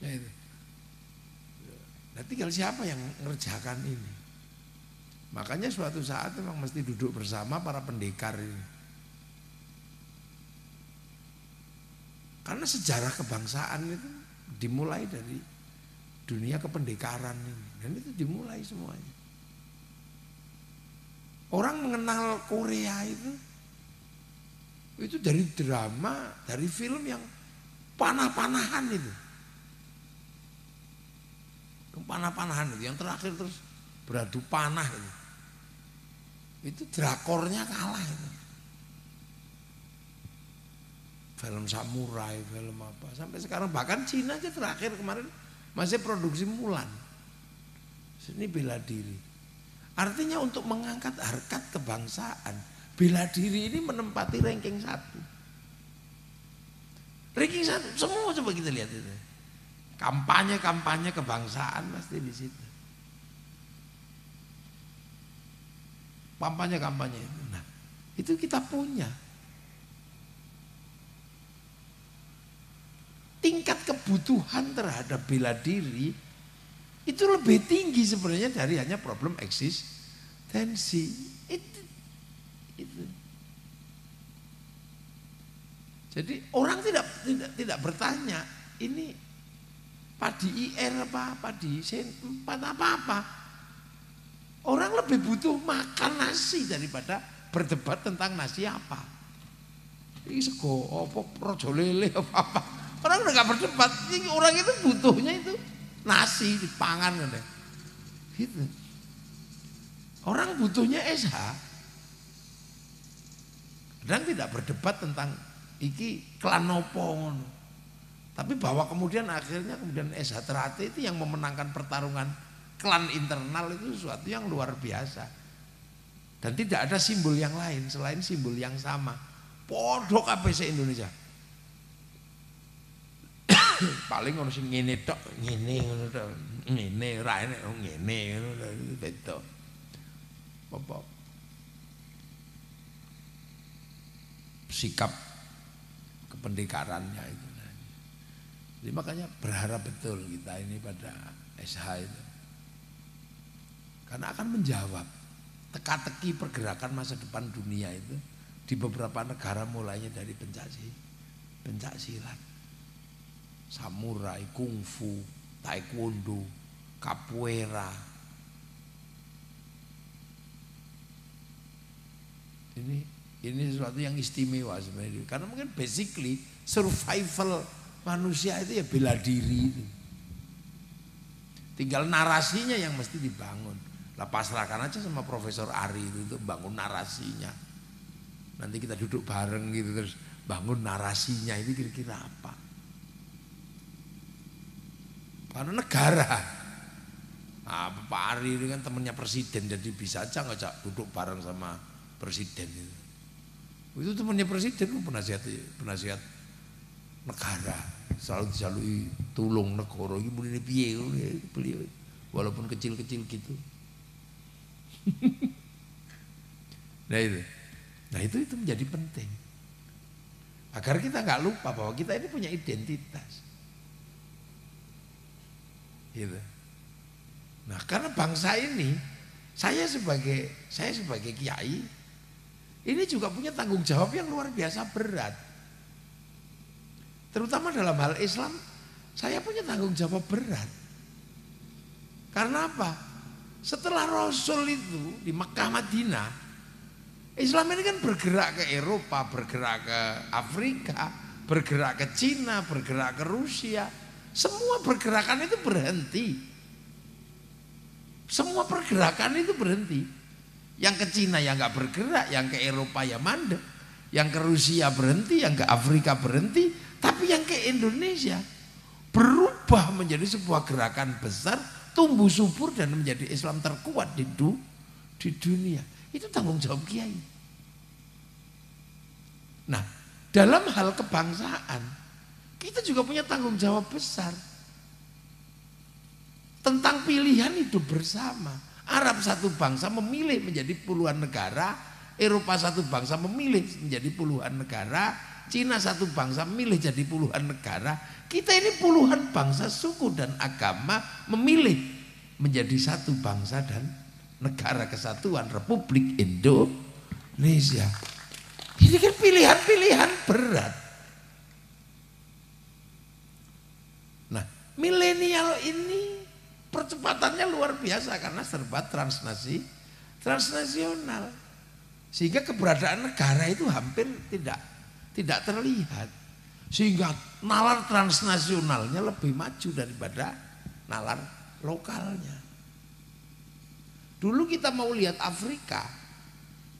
Ya itu. Nah, tinggal siapa yang ngerjakan ini. Makanya suatu saat memang mesti duduk bersama para pendekar ini. Karena sejarah kebangsaan itu dimulai dari dunia kependekaran ini. Dan itu dimulai semuanya. Orang mengenal Korea itu dari drama, dari film yang panah-panahan itu. Panah-panahan itu, yang terakhir terus beradu panah itu. Itu drakornya kalah itu. Film samurai, film apa, sampai sekarang bahkan Cina aja terakhir kemarin masih produksi Mulan. Ini bela diri. Artinya untuk mengangkat harkat kebangsaan, bela diri ini menempati ranking 1. Ranking 1 semua coba kita lihat itu. Kampanye kebangsaan pasti di situ. Kampanye itu. Nah, itu kita punya. Tingkat kebutuhan terhadap bela diri itu lebih tinggi sebenarnya dari hanya problem eksistensi. Itu. Jadi orang tidak bertanya ini padi IR apa, padi sen 4 apa. Orang lebih butuh makan nasi daripada berdebat tentang nasi apa. Ini sego apa rojo lele apa. Orang udah gak berdebat, orang itu butuhnya itu nasi dipangan gitu. Orang butuhnya SH. Kadang tidak berdebat tentang iki klan nopo ngono. Tapi bahwa kemudian akhirnya SH Ternate itu yang memenangkan pertarungan klan internal itu sesuatu yang luar biasa. Dan tidak ada simbol yang lain selain simbol yang sama. Podo kabeh se-Indonesia. Paling ono sing ngene tok, ngene ngono tok. Ngene ra enek ngene ngono beda. Apa? Sikap kependekarannya itu. Jadi makanya berharap betul kita ini pada SH itu. Karena akan menjawab teka-teki pergerakan masa depan dunia itu di beberapa negara mulainya dari pencak silat, samurai, kungfu, taekwondo, capoeira. Ini sesuatu yang istimewa sebenarnya. Karena mungkin basically survival manusia itu ya bela diri itu. Tinggal narasinya yang mesti dibangun. Lah pasrahkan aja sama Profesor Ari itu untuk bangun narasinya. Nanti kita duduk bareng gitu terus bangun narasinya itu kira-kira apa? Karena negara. Nah, Pak Ari ini kan temannya presiden jadi bisa aja ngajak duduk bareng sama presiden itu. Itu temannya presiden penasihat negara, selalu dijalui tulung negara iki muni piye beliau walaupun kecil-kecil gitu. Nah itu menjadi penting agar kita nggak lupa bahwa kita ini punya identitas. Gitu. Nah karena bangsa ini saya sebagai kiai ini juga punya tanggung jawab yang luar biasa berat. Terutama dalam hal Islam, saya punya tanggung jawab berat. Karena apa? Setelah Rasul itu di Mekah Madinah, Islam ini kan bergerak ke Eropa, bergerak ke Afrika, bergerak ke Cina, bergerak ke Rusia. Semua pergerakan itu berhenti. Semua pergerakan itu berhenti. Yang ke Cina ya nggak bergerak, yang ke Eropa ya mandek, yang ke Rusia berhenti, yang ke Afrika berhenti. Tapi yang ke Indonesia berubah menjadi sebuah gerakan besar, tumbuh subur dan menjadi Islam terkuat di dunia. Itu tanggung jawab kiai. Nah, dalam hal kebangsaan, kita juga punya tanggung jawab besar. Tentang pilihan hidup bersama. Arab satu bangsa memilih menjadi puluhan negara, Eropa satu bangsa memilih menjadi puluhan negara, Cina satu bangsa memilih jadi puluhan negara. Kita ini puluhan bangsa, suku dan agama memilih menjadi satu bangsa dan negara kesatuan Republik Indonesia. Ini kan pilihan-pilihan berat. Nah, milenial ini percepatannya luar biasa karena serba transnasional. Sehingga keberadaan negara itu hampir tidak terlihat, sehingga nalar transnasionalnya lebih maju daripada nalar lokalnya. Dulu kita mau lihat Afrika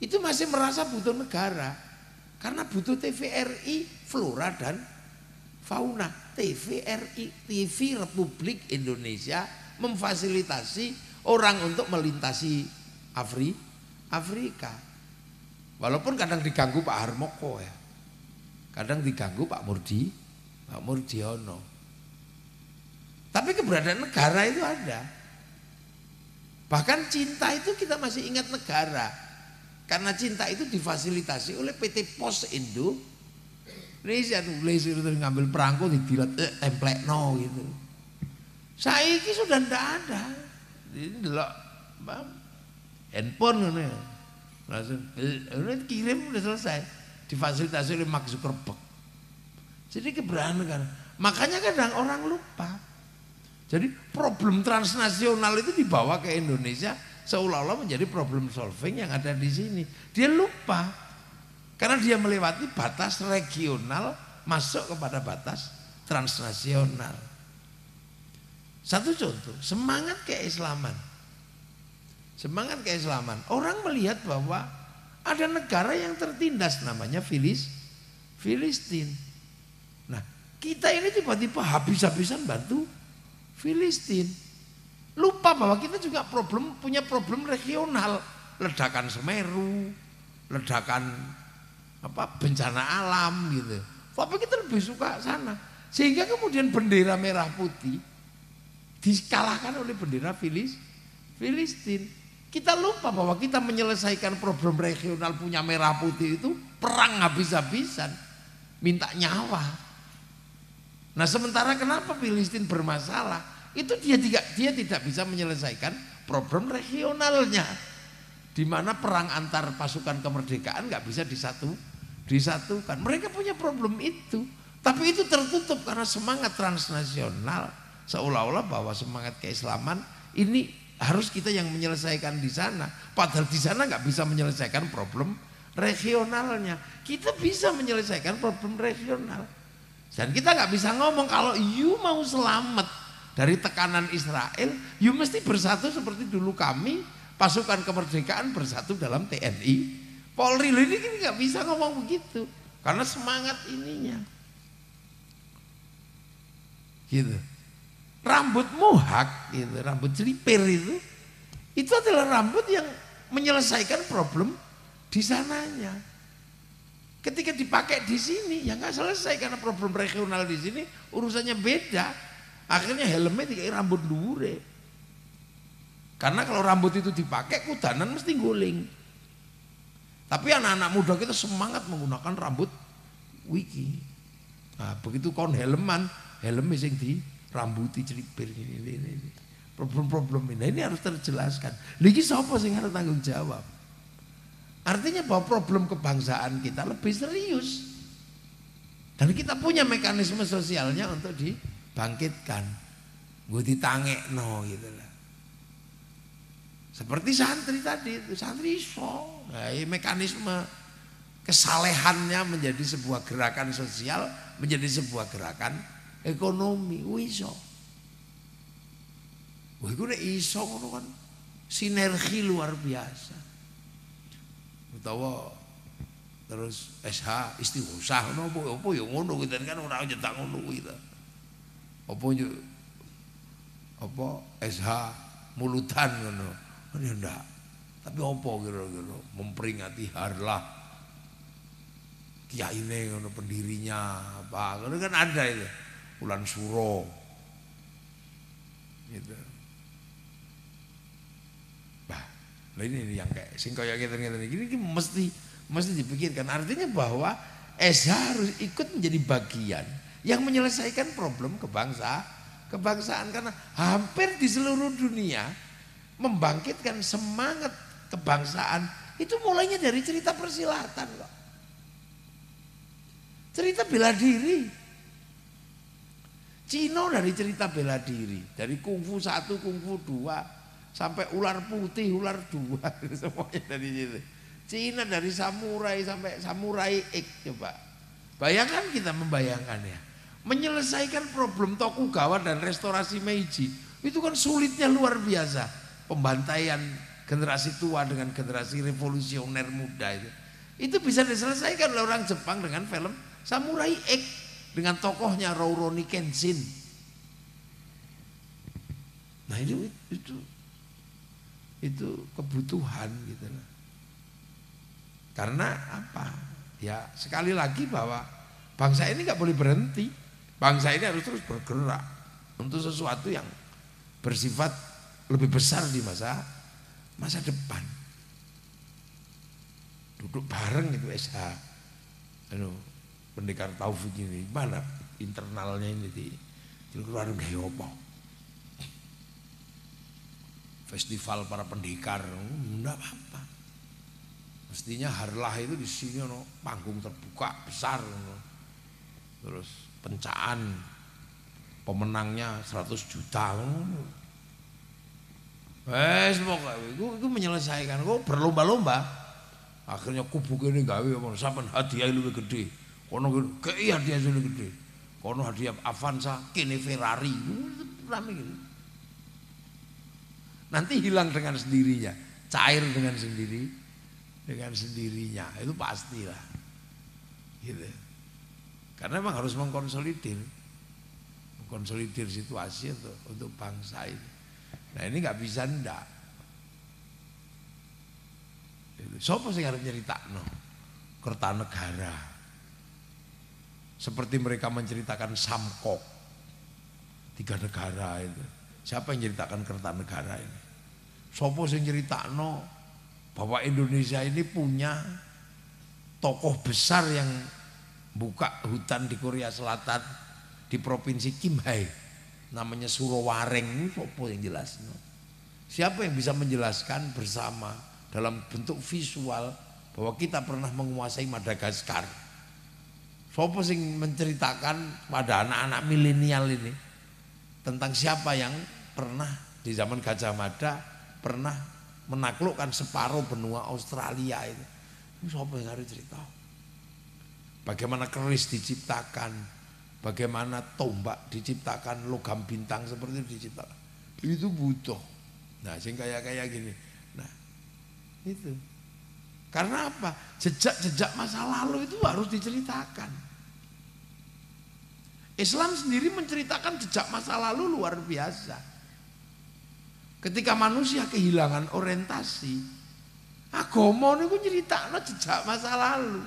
itu masih merasa butuh negara karena butuh TVRI flora dan fauna. TVRI, TV Republik Indonesia memfasilitasi orang untuk melintasi Afrika. Walaupun kadang diganggu Pak Harmoko ya. Kadang diganggu Pak Murdiono. Tapi keberadaan negara itu ada. Bahkan cinta itu kita masih ingat negara. Karena cinta itu difasilitasi oleh PT Pos Indonesia. Tulis itu ngambil perangko dibilat templekno gitu. Saiki sudah ndak ada. Ini delok handphone ngene. Langsung kirim udah selesai. Difasilitasi oleh Mark Zuckerberg. Jadi keberadaan negara. Makanya kadang orang lupa. Jadi problem transnasional itu dibawa ke Indonesia seolah-olah menjadi problem solving yang ada di sini. Dia lupa. Karena dia melewati batas regional masuk kepada batas transnasional. Satu contoh, semangat keislaman. Semangat keislaman. Orang melihat bahwa Ada negara yang tertindas namanya Filistin. Nah, kita ini tiba-tiba habis-habisan bantu Filistin. Lupa bahwa kita juga punya problem regional, ledakan Semeru, ledakan bencana alam gitu. Tapi kita lebih suka sana. Sehingga kemudian bendera merah putih dikalahkan oleh bendera Filistin. Kita lupa bahwa kita menyelesaikan problem regional punya merah putih itu perang habis-habisan, minta nyawa. Nah, sementara kenapa Filistin bermasalah? Itu dia tidak bisa menyelesaikan problem regionalnya, di mana perang antar pasukan kemerdekaan nggak bisa disatukan. Mereka punya problem itu, tapi itu tertutup karena semangat transnasional, seolah-olah bahwa semangat keislaman ini harus kita yang menyelesaikan di sana. Padahal di sana nggak bisa menyelesaikan problem regionalnya. Kita bisa menyelesaikan problem regional. Dan kita nggak bisa ngomong kalau you mau selamat dari tekanan Israel, you mesti bersatu seperti dulu kami pasukan kemerdekaan bersatu dalam TNI Polri. Ini nggak bisa ngomong begitu karena semangat ininya gitu. Rambut mohak gitu, rambut celipir itu adalah rambut yang menyelesaikan problem di sananya. Ketika dipakai di sini ya nggak selesai karena problem regional di sini urusannya beda. Akhirnya helmnya dikai rambut dure. Karena kalau rambut itu dipakai kudanan mesti guling. Tapi anak-anak muda kita semangat menggunakan rambut wiki. Nah, begitu kon helman sing di rambuti celipir ini. Problem-problem ini harus terjelaskan. Lagi siapa sing harus tanggung jawab? Artinya bahwa problem kebangsaan kita lebih serius. Dan kita punya mekanisme sosialnya untuk dibangkitkan. Gue ditangekno gitu lah. Seperti santri tadi itu, santri iso. Nah, mekanisme kesalehannya menjadi sebuah gerakan sosial, menjadi sebuah gerakan ekonomi, iso. Wah, itu nek iso ngono kan sinergi luar biasa. Utawa terus SH istighosah ngono apa ya ngono gitu kan ora nyetak ngono kuwi ta. Apa SH mulutan ngono. Ya ndak. Tapi apa kira-kira memperingati harlah kiyaine ngono pendirinya apa. Ngono kan ada itu. Bulan Suro gitu. Bah, ini yang kayak sing kaya ngeten-ngeten iki mesti dipikirkan. Artinya bahwa SH harus ikut menjadi bagian yang menyelesaikan problem kebangsaan karena hampir di seluruh dunia membangkitkan semangat kebangsaan itu mulainya dari cerita persilatan kok. Cerita bela diri. Cina dari cerita bela diri, dari kungfu 1, kungfu 2 sampai ular putih, ular 2 semuanya dari situ. Cina dari samurai sampai samurai X coba. Bayangkan kita membayangkannya. Menyelesaikan problem Tokugawa dan restorasi Meiji itu kan sulitnya luar biasa. Pembantaian generasi tua dengan generasi revolusioner muda itu bisa diselesaikan oleh orang Jepang dengan film Samurai X. Dengan tokohnya Rurouni Kenshin. Nah itu kebutuhan gitu loh. Karena apa? Ya sekali lagi bahwa bangsa ini nggak boleh berhenti. Bangsa ini harus terus bergerak untuk sesuatu yang bersifat lebih besar di masa depan. Duduk bareng itu SH. Pendekar Taufik ini mana internalnya ini di keluarga apa? Festival para pendekar, enggak apa-apa. Mestinya harlah itu di sini panggung terbuka besar, terus pencaan pemenangnya 100 juta. Itu menyelesaikan, kok berlomba-lomba. Akhirnya kubu ini gawe sampean hadiah lebih gede. Kono kei hadiah lebih gede. Kono hadiah Avanza, kene Ferrari. Rame gitu. Nanti hilang dengan sendirinya, cair dengan sendiri dengan sendirinya, itu pastilah. Gitu. Karena memang harus mengkonsolidir situasi untuk bangsa ini. Nah ini nggak bisa ndak. Sopo sing arep nyeritakno Kertanegara. Seperti mereka menceritakan Samkok 3 negara itu. Siapa yang menceritakan Kertanegara ini? Sopo sing nyeritakno bahwa Indonesia ini punya tokoh besar yang buka hutan di Korea Selatan di provinsi Kimhae namanya Surowareng. Sopo yang jelas? Siapa yang bisa menjelaskan bersama dalam bentuk visual bahwa kita pernah menguasai Madagaskar? Sopo sing menceritakan pada anak-anak milenial ini tentang siapa yang pernah di zaman Gajah Mada pernah menaklukkan separuh benua Australia itu. Ini sopo yang harus cerita? Bagaimana keris diciptakan, bagaimana tombak diciptakan, logam bintang seperti itu diciptakan. Itu butuh. Nah, sing kayak gini. Nah, itu. Karena apa? Jejak-jejak masa lalu itu harus diceritakan. Islam sendiri menceritakan jejak masa lalu luar biasa. Ketika manusia kehilangan orientasi, agama niku nyeritakno jejak masa lalu.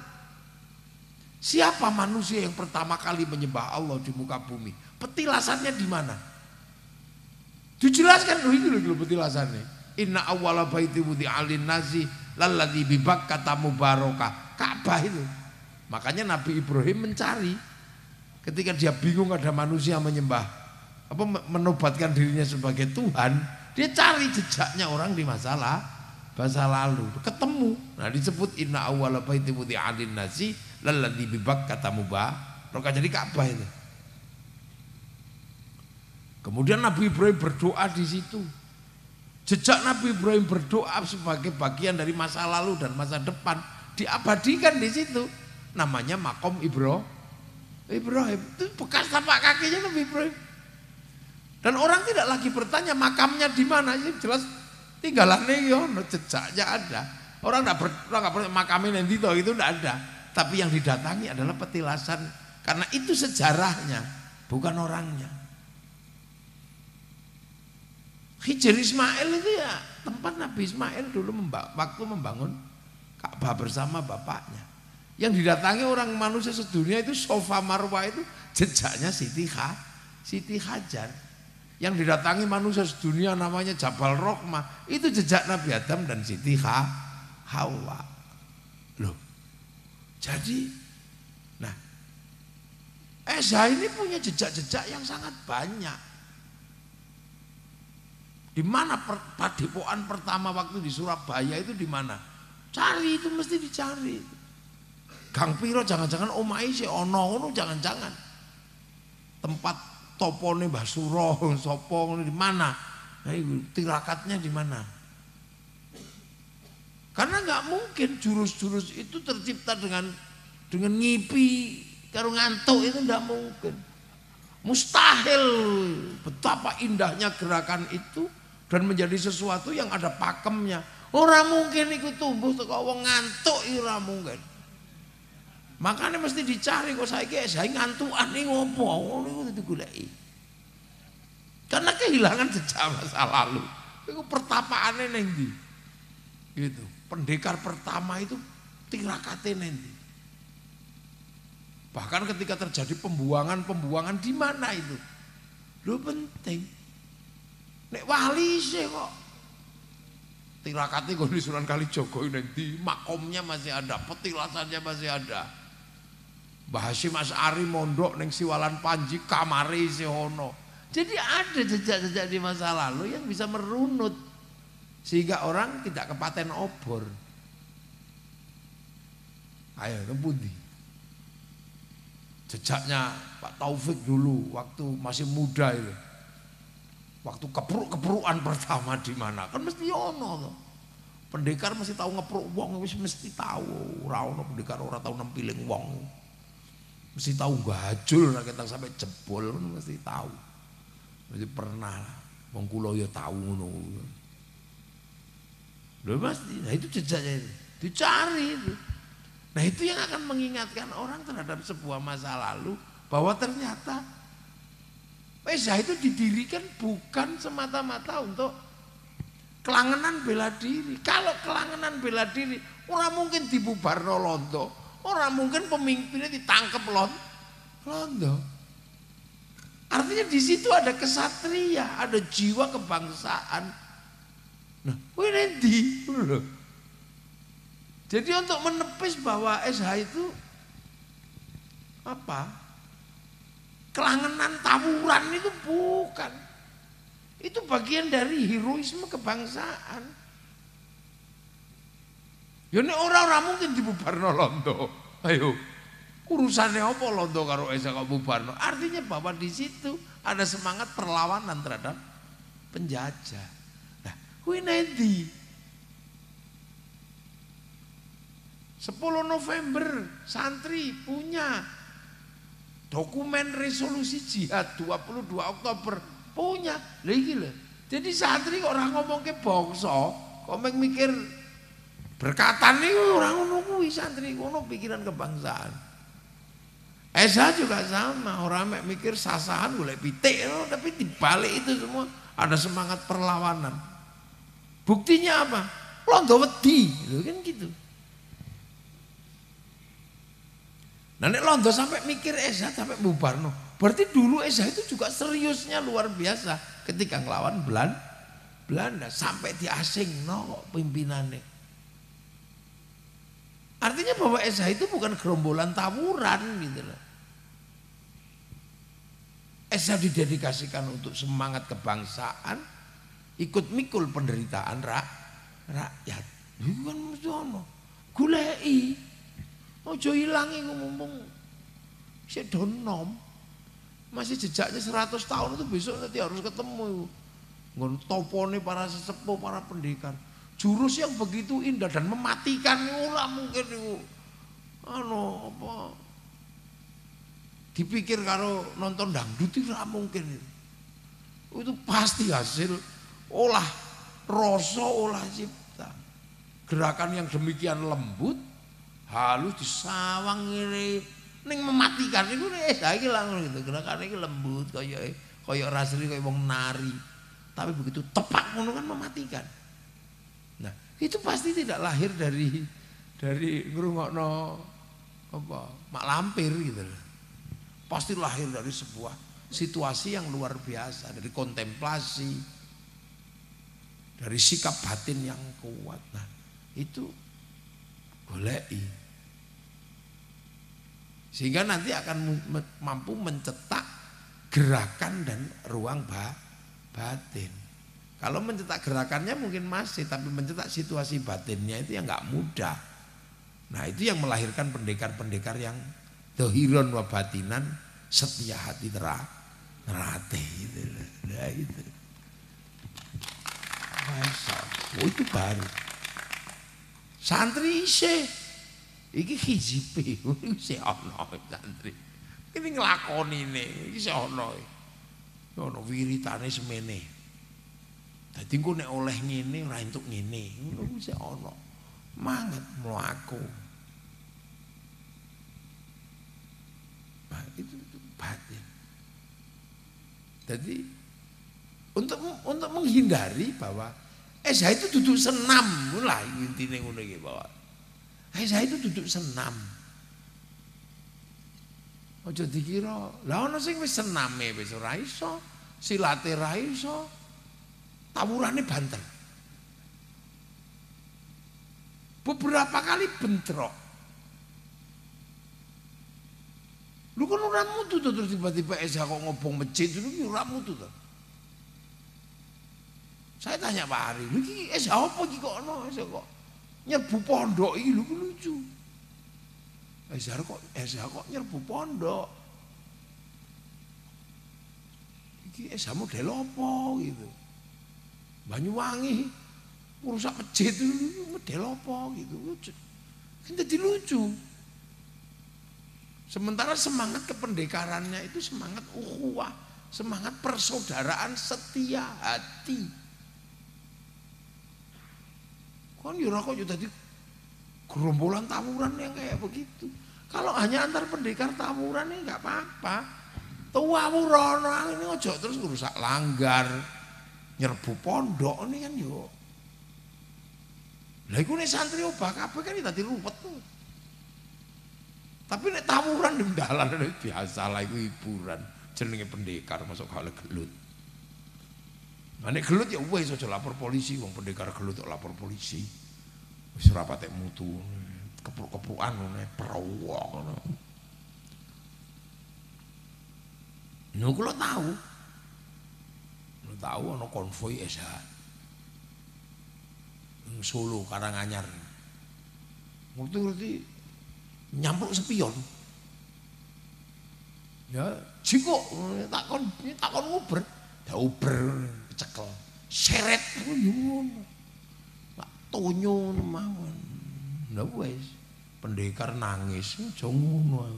Siapa manusia yang pertama kali menyembah Allah di muka bumi? Petilasannya di mana? Dijelaskan loh, ini loh petilasannya. Inna awwala baiti wudi'a lin-nasi lalladzi bi Bakkah mubarakah. Ka'bah itu. Makanya Nabi Ibrahim mencari ketika dia bingung ada manusia menyembah apa menobatkan dirinya sebagai Tuhan, dia cari jejaknya orang di masa lalu, ketemu. Nah, disebut inna awwala baiti wudi'a lin-nasi lalladzi bi Bakkah mubarakah. Jadi Ka'bah itu. Kemudian Nabi Ibrahim berdoa di situ. Jejak Nabi Ibrahim berdoa sebagai bagian dari masa lalu dan masa depan diabadikan di situ. Namanya Makom Ibrahim. Itu bekas tapak kakinya Nabi Ibrahim. Dan orang tidak lagi bertanya makamnya di mana, ini jelas tinggalannya yono, jejaknya ada. Orang nggak bertanya makamnya nanti itu tidak ada. Tapi yang didatangi adalah petilasan, karena itu sejarahnya, bukan orangnya. Hijr Ismail itu ya tempat Nabi Ismail dulu waktu membangun Ka'bah bersama bapaknya. Yang didatangi orang manusia sedunia itu Sofa Marwah itu jejaknya Siti Hajar. Yang didatangi manusia sedunia namanya Jabal Rohmah, itu jejak Nabi Adam dan Siti Hawa. Loh. Jadi nah Esa ini punya jejak-jejak yang sangat banyak. Di mana padepokan pertama waktu di Surabaya itu di mana? Cari, itu mesti dicari. Gang Piro jangan-jangan omahe si ono ngono, jangan-jangan. Tempat topone Mbah Suro sapa ngono di mana? Nah, tirakatnya di mana? Karena nggak mungkin jurus-jurus itu tercipta dengan ngipi karo ngantuk, itu nggak mungkin. Mustahil. Betapa indahnya gerakan itu dan menjadi sesuatu yang ada pakemnya. Ora mungkin ikut tumbuh teko wong ngantuk, ora mungkin. Makanya mesti dicari kok saiki ngantukan iki ngopo, ngono iku digoleki. Karena kehilangan jejak masa lalu. Iku pertapaane ning ndi? Gitu. Pendekar pertama itu tirakate ning ndi? Bahkan ketika terjadi pembuangan di mana itu? Lho penting. Nek wali sih kok tirakati kok di Sunan Kalijaga nanti makomnya masih ada, petilasannya masih ada. Mbah Hasyim Asy'ari mondok ning Siwalan Panji kamare isih ono. Jadi ada jejak-jejak di masa lalu yang bisa merunut sehingga orang tidak kepaten obor. Ayo kepundi? Jejaknya Pak Taufik dulu waktu masih muda itu. Waktu kepruk-keprukan pertama di mana? Kan mesti ono toh. Pendekar mesti tahu ngepruk wong, wis mesti tahu. Ora ono pendekar ora tahu nempiling wong. Mesti tahu gajul nek ketang sampai jebol mesti tahu. Mesti pernah lah. Wong kula ya tahu ngono. Lho pasti. Nah itu jejaknya itu. dicari itu. Nah itu yang akan mengingatkan orang terhadap sebuah masa lalu bahwa ternyata PSH itu didirikan bukan semata-mata untuk kelangenan bela diri. Kalau kelangenan bela diri, orang mungkin dibubarno londo, orang mungkin pemimpinnya ditangkap londo. Artinya di situ ada kesatria, ada jiwa kebangsaan. Nah, ini loh. Jadi untuk menepis bahwa SH itu apa? Kelangenan tawuran itu bukan. Itu bagian dari heroisme kebangsaan. Ya ini orang-orang mungkin dibubarno londo. Ayo. Urusannya apa londo karo SH kok bubarno? Artinya bahwa di situ ada semangat perlawanan terhadap penjajah. Nah, kuwi nanti 10 November santri punya dokumen resolusi jihad 22 Oktober punya. Lha iki lho. Jadi santri kok ora ngomong ke bangsa, kok mikir berkatan niku ora ngono kuwi santri, ngono pikiran kebangsaan. Esa juga sama, orang mikir sasahan golek pitik, tapi dibalik itu semua ada semangat perlawanan. Buktinya apa? Londo wedi, kan gitu. Nah nek londo sampai mikir Esa sampai bubarno, berarti dulu Esa itu juga seriusnya luar biasa ketika ngelawan Belanda sampai diasingno pimpinannya. Artinya bahwa Esa itu bukan gerombolan tawuran gitu loh. Esa didedikasikan untuk semangat kebangsaan, ikut mikul penderitaan rakyat. Itu kan mesti ono. Goleki. Ojo ilangi ngomong sik donom. Masih jejaknya 100 tahun itu besok nanti harus ketemu. Nggon topone para sesepuh, para pendekar. Jurus yang begitu indah dan mematikan ora mungkin niku. Ano apa? Dipikir karo nonton dangdut itu ora mungkin. Itu pasti hasil olah rasa, olah cipta. Gerakan yang demikian lembut, halus disawang ngene ning mematikan itu saiki langsung gitu. Gerakan iki lembut kaya rasane kaya wong nari. Tapi begitu tepak ngono kan mematikan. Nah, itu pasti tidak lahir dari ngrungokno apa mak lampir gitu loh. Pasti lahir dari sebuah situasi yang luar biasa, dari kontemplasi, dari sikap batin yang kuat. Nah, itu goleki. Sehingga nanti akan mampu mencetak gerakan dan ruang batin. Kalau mencetak gerakannya mungkin masih, tapi mencetak situasi batinnya itu yang nggak mudah. Nah itu yang melahirkan pendekar-pendekar yang dohiron wa batinan, setia hati terate gitu. Nah itu. Oh itu baru. Santri isih iki hijipe isih ana santri. Ini nglakoni iki isih ana. Ono wiritane semene. Dadi engko nek oleh ngene ora entuk ngene, ngono kuwi isih ana. Manget mlaku. Nah, itu batin. Jadi untuk menghindari bahwa SH itu duduk senam, mulai intine ngono iki bahwa SH itu duduk senam. Aja dikira, lah ana sing wis sename wis ora iso, silate ora iso, tawurane banter. Beberapa kali bentrok. Lu kan ora mutu terus tiba-tiba SH kok ngobong masjid itu ora mutu to. Saya tanya Pak Ari, lu iki SH apa iki kok ono SH kok nyerbu pondok iki lho lucu. SH kok nyerbu pondok. Iki SH model apa gitu. Banyuwangi merusak masjid itu model apa gitu. Kan jadi lucu. Sementara semangat kependekarannya itu semangat ukhuwah, semangat persaudaraan setia hati. Kon yo ora kok yo dadi Gerombolan tawuran yang kayak begitu. Kalau hanya antar pendekar tawuran ini nggak apa-apa. Tawuran ini ojo terus rusak langgar, nyerbu pondok ini kan yo. Lah iku nek santri obah kabeh kan dadi ruwet tuh. Tapi nek tawuran di dalan biasa lah iku hiburan. Jenenge pendekar masuk kale gelut. Nah nek gelut ya wis aja lapor polisi, wong pendekar gelut kok lapor polisi. Wis ora patek mutu. Kepruk-keprukan ngene perowok ngono. Lho kula tahu. Lho tahu ana konvoi SH. Solo Karanganyar. Ngerti nyampluk spion. Ya, jiko takon Uber. Da Uber cekel. Seret ngono. Tak tonyo mawon. Lah wis pendekar nangis aja ngono.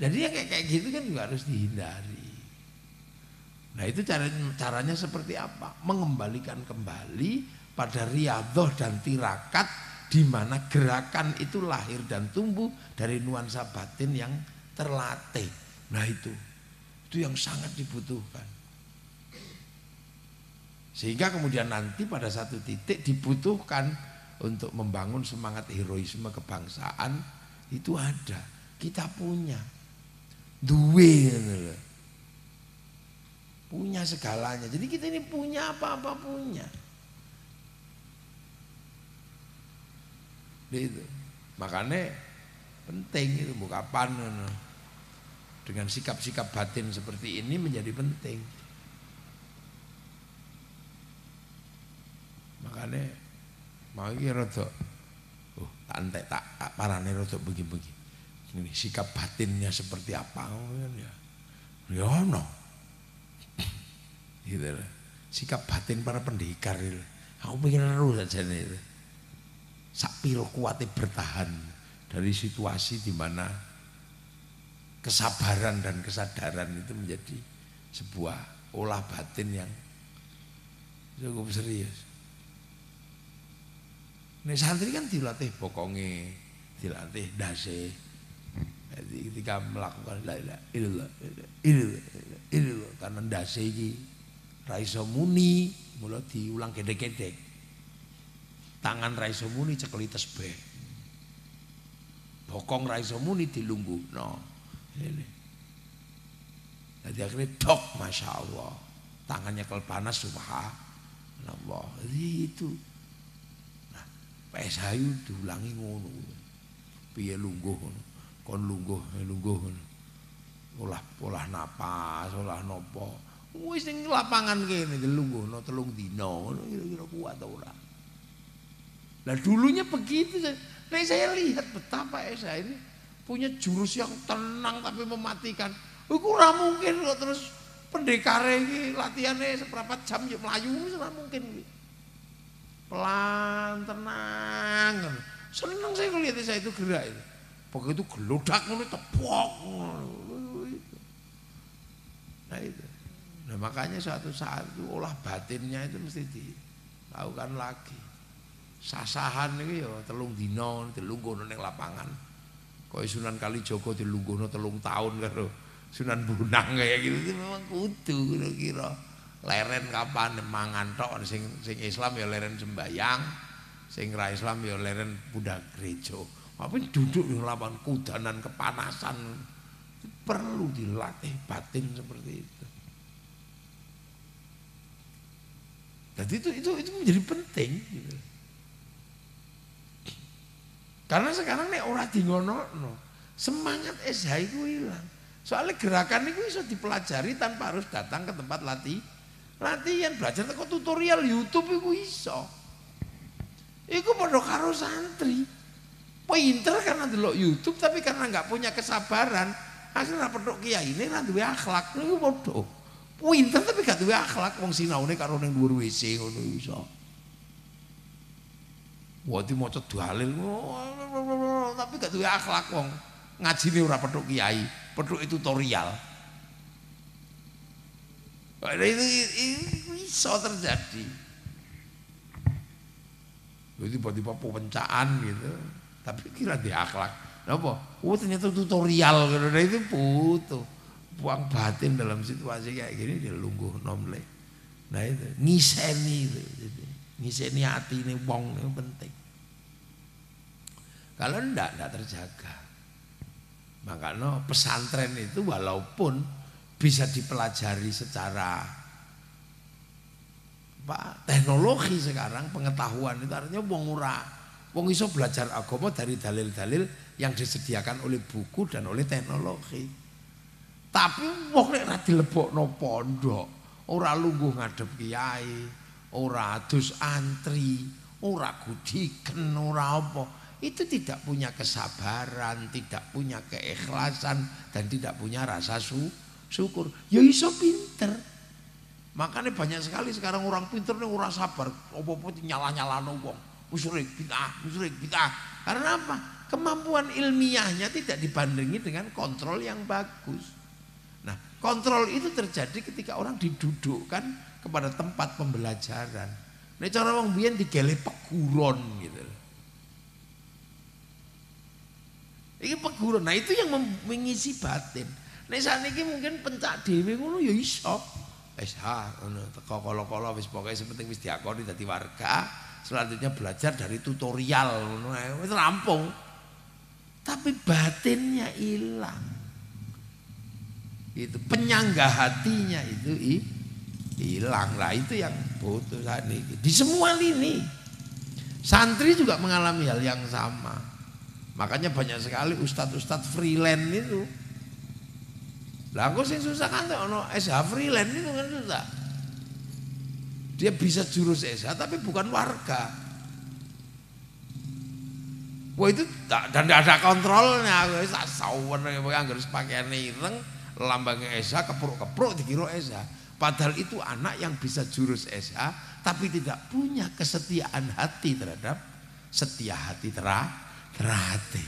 Jadi ya kayak gitu kan juga harus dihindari. Nah itu caranya seperti apa? Mengembalikan kembali pada riyadhah dan tirakat di mana gerakan itu lahir dan tumbuh dari nuansa batin yang terlatih. Nah itu yang sangat dibutuhkan. Sehingga kemudian nanti pada satu titik dibutuhkan untuk membangun semangat heroisme kebangsaan itu ada. Kita punya. Duwe punya segalanya. Jadi kita ini punya apa-apa punya. Itu. Makanya penting itu kapan dengan sikap-sikap batin seperti ini menjadi penting. Makanya mau iki rada tak parane rada begini-begini. Ini sikap batinnya seperti apa ya? Ya ono. Gitu lah. Sikap batin para pendekar itu. Aku pengen terus saja nih. Sapiro kuatnya bertahan dari situasi di mana kesabaran dan kesadaran itu menjadi sebuah olah batin yang cukup serius. Nek santri kan dilatih pokoknya, dilatih dase. Jadi ketika melakukan la ilaha illallah karena dase iki ra iso muni, mula diulang gedhe-gedhe. Tangan ra iso muni cekeli tasbih. Bokong ra iso muni dilungguhno. Ini. Jadi akhirnya dok, masya Allah, tangannya kelpanas subhanallah. Jadi itu. Nah, PSHU diulangi ngono. Piye lungguh ngono. Kon lungguh. Olah napas, olah nopo. Wis ning lapangan kene dilungguhno 3 dina ngono kira-kira kuat ta ora. Nah dulunya begitu. Nah saya lihat betapa Esa ini punya jurus yang tenang tapi mematikan. Iku ora mungkin kok terus pendekare iki latihane seperempat jam yo mlayu wis ora mungkin iki. Pelan, tenang. Seneng saya ngelihat Esa itu gerak itu. Begitu gelodak ngono tepok. Nah itu. Nah makanya suatu saat itu olah batinnya itu mesti dilakukan lagi. Sasahan iki ya 3 dina dilungguhno ning lapangan. Kaya Sunan Kalijaga dilungguhno 3 tahun karo Sunan Bonang kayak gitu itu memang kudu kira-kira. Leren kapan mangan tok sing Islam ya leren sembayang, sing ra Islam ya leren budak gereja. Tapi duduk di lapangan kudanan kepanasan perlu dilatih batin seperti itu. Jadi itu menjadi penting gitu. Karena sekarang nek ora dingonokno, semangat SH itu hilang. Soalnya gerakan itu bisa dipelajari tanpa harus datang ke tempat latihan, belajar teko tutorial YouTube itu iso. Iku padha karo santri. Pinter karena delok YouTube tapi karena nggak punya kesabaran, akhirnya petuk kiai ini ra duwe akhlak. Niku padha. Pinter tapi gak duwe akhlak, wong sinaune karo ning dhuwur WC ngono iso. Wati maca dalil tapi gak duwe akhlak wong. Ngajine ora petuk kiai, petuk tutorial. Itu iso terjadi. tiba-tiba pencaan gitu. Tapi kira di akhlak. Kenapa? Oh ternyata tutorial gitu. Nah itu butuh buang batin dalam situasi kayak gini dia lungguh nomle. Nah itu ngiseni itu. Ngiseni hati ini wong itu penting. Kalau enggak terjaga. Makanya pesantren itu walaupun bisa dipelajari secara teknologi sekarang, pengetahuan itu artinya wong iso belajar agama dari dalil-dalil yang disediakan oleh buku dan oleh teknologi. Tapi wong nek ra dilebokno pondok, ora lungguh ngadep kiai, ora adus antri, ora gudiken, ora apa, itu tidak punya kesabaran, tidak punya keikhlasan dan tidak punya rasa syukur. Ya iso pinter. Makanya banyak sekali sekarang orang pinter nih ora sabar, apa-apa nyala-nyalano wong. Musyrik bid'ah. Karena apa? Kemampuan ilmiahnya tidak dibandingi dengan kontrol yang bagus. Nah, kontrol itu terjadi ketika orang didudukkan kepada tempat pembelajaran. Nek cara wong biyen digele peguron gitu. Iki peguron. Nah, itu yang mengisi batin. Nek saniki mungkin pencak dhewe ngono ya iso. SH ngono teko kala-kala wis pokoke sing penting wis diakoni dadi warga. Selanjutnya belajar dari tutorial ngono wis rampung. Tapi batinnya hilang. Itu penyangga hatinya itu hilang. Lah itu yang butuh saat ini. Di semua lini. Santri juga mengalami hal yang sama. Makanya banyak sekali ustadz-ustadz freelance itu. Lah aku sing susah kan ono SH freelance itu kan susah. Dia bisa jurus SH tapi bukan warga. Wah itu dan tidak ada kontrolnya. Aku tak sawen harus pakaian ireng, lambangnya SH kepruk-kepruk dikira SH. Padahal itu anak yang bisa jurus SH tapi tidak punya kesetiaan hati terhadap setia hati terhati.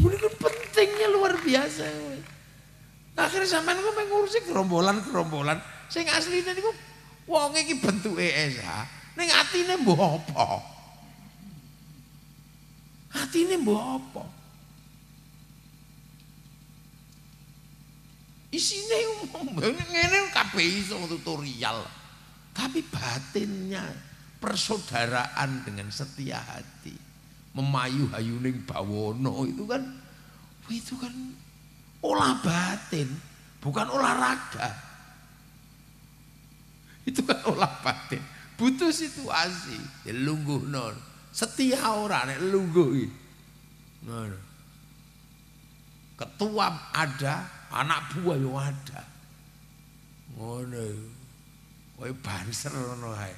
Ini kan pentingnya luar biasa. Akhirnya sampean kok ngurusi gerombolan. Sing asline niku wong iki bentuke SH, ning atine mbok apa? Atine mbok apa? Isine ngene kabeh iso tutorial. Tapi batinnya persaudaraan dengan setia hati, memayu-hayuning bawono itu kan olah batin, bukan olahraga. Itu kan olah batin. Butuh situasi, ya lungguh non. Setia orang nek lungguh. Ngono. Ketua ada, anak buah yo ada. Ngono. Kowe banser ngono ae.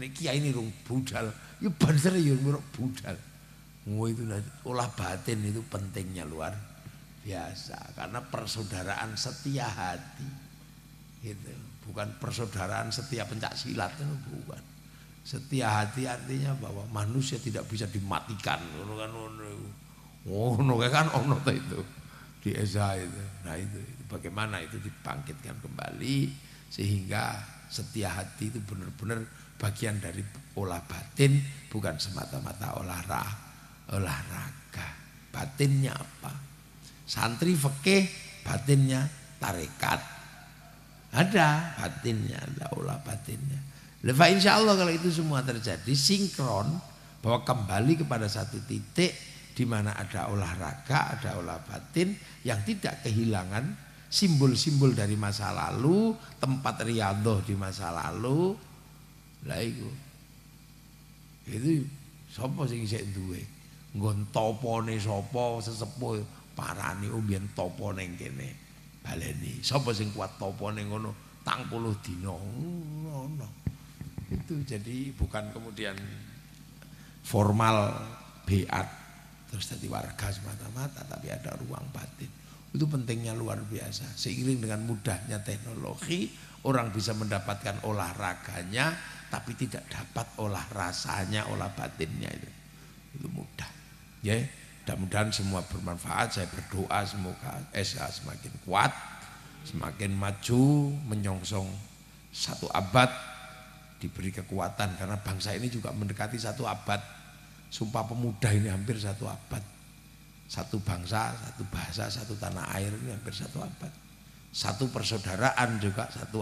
Nek kiai ini rung budal, yo banser yo budal. Ngono itu olah batin itu pentingnya luar biasa karena persaudaraan setia hati gitu, bukan persaudaraan setia pencak silat itu bukan. Setia hati artinya bahwa manusia tidak bisa dimatikan ngono kan ono itu di Esa itu. Nah itu bagaimana itu dibangkitkan kembali sehingga setia hati itu benar-benar bagian dari olah batin, bukan semata-mata olahraga. Batinnya apa? Santri fikih batinnya tarekat. Ada batinnya, ada olah batinnya. Lepas insya Allah kalau itu semua terjadi sinkron, bahwa kembali kepada satu titik di mana ada olahraga, ada olah batin yang tidak kehilangan simbol-simbol dari masa lalu, tempat riyadhah di masa lalu. Lah itu sapa sing isih duwe? Nggon topone sapa sesepuh parani umbiyen topo ning kene baleni. Sapa sing kuat topo ning ngono 40 dina ngono. Itu jadi bukan kemudian formal beat terus jadi warga semata-mata, tapi ada ruang batin. Itu pentingnya luar biasa. Seiring dengan mudahnya teknologi, orang bisa mendapatkan olahraganya tapi tidak dapat olah rasanya, olah batinnya itu mudah. Ya. Mudah-mudahan semua bermanfaat. Saya berdoa semoga SH semakin kuat, semakin maju, menyongsong 1 abad diberi kekuatan, karena bangsa ini juga mendekati 1 abad. Sumpah Pemuda ini hampir 1 abad. 1 bangsa, 1 bahasa, 1 tanah air ini hampir 1 abad. 1 persaudaraan juga 1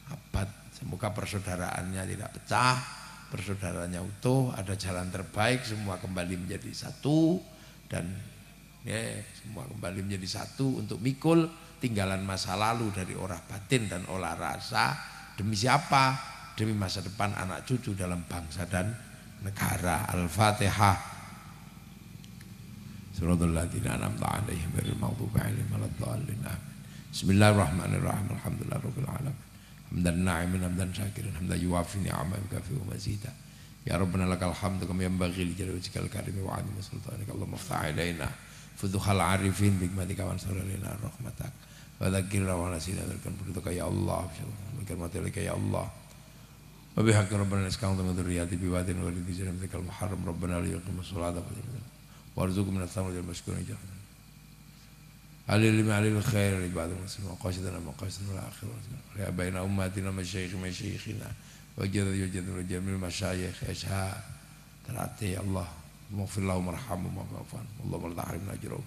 abad. Semoga persaudaraannya tidak pecah, persaudaraannya utuh, ada jalan terbaik, semua kembali menjadi 1 dan ya, semua kembali menjadi 1 untuk mikul tinggalan masa lalu dari olah batin dan olah rasa. Demi siapa? Demi masa depan anak cucu dalam bangsa dan negara. Al-Fatihah. Suratul ladzina an'amta 'alaihim ghairil maghdubi 'alaihim waladdallin. Bismillahirrahmanirrahim. Alhamdulillahirabbil alamin. Hamdan na'imin hamdan syakirin hamdan yuwafi ni'amahu yukafi'u mazida. Ya Rabbana lakal hamdu kama yanbaghi li jalali wajhikal karimi wa 'azimi sultanika. Allahumma iftah 'alaina futuhal 'arifin bi hikmatika wa ansur alaina rahmatak. Wa dzakkirna wa nasina dzikran ya Allah. Bikirmatika ya Allah. وبحق ربنا نسكن من ذرياتي بواد ولد جنبك المحرم ربنا ليقيموا الصلاة وارزقهم من الثمرات المشكورين جهنم علي لما علي الخير لعباد المسلمين وقاصدنا مقاصدنا الآخرة يا بين أماتنا مشايخنا وجد جميع المشايخ أشهاء تراتي الله مغفر لهم وارحمهم وعفو عنهم اللهم لا تحرمنا أجرهم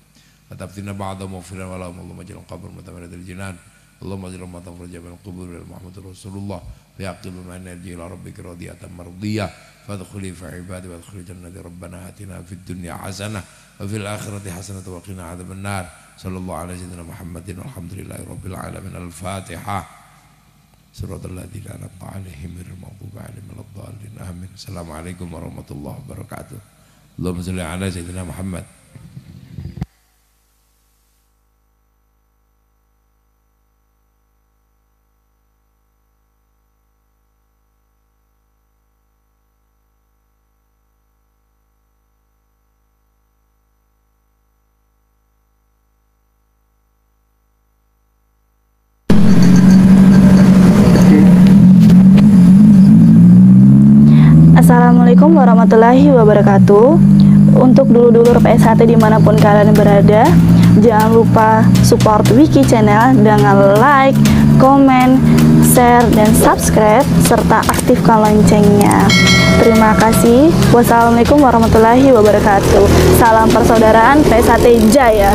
وتفتنا بعضهم مغفرا ولهم اللهم اجعل قبر متمرد الجنان اللهم اجعل ما تفرج من القبور محمد رسول الله ويعقب ما نرجع إلى ربك راضية مرضية فادخلي في عبادي وادخلي جنة ربنا آتنا في الدنيا حسنة وفي الآخرة حسنة وقنا عذاب النار صلى الله على سيدنا محمد والحمد لله رب العالمين. الفاتحة. صراط الذين أنعمت عليهم غير المغضوب عليهم ولا الضالين آمين. السلام عليكم ورحمة الله وبركاته. اللهم صل على سيدنا محمد. Assalamualaikum warahmatullahi wabarakatuh. Untuk dulur-dulur PSHT dimanapun kalian berada, jangan lupa support Wiki Channel dengan like, komen, share, dan subscribe, serta aktifkan loncengnya. Terima kasih. Wassalamualaikum warahmatullahi wabarakatuh. Salam persaudaraan PSHT Jaya.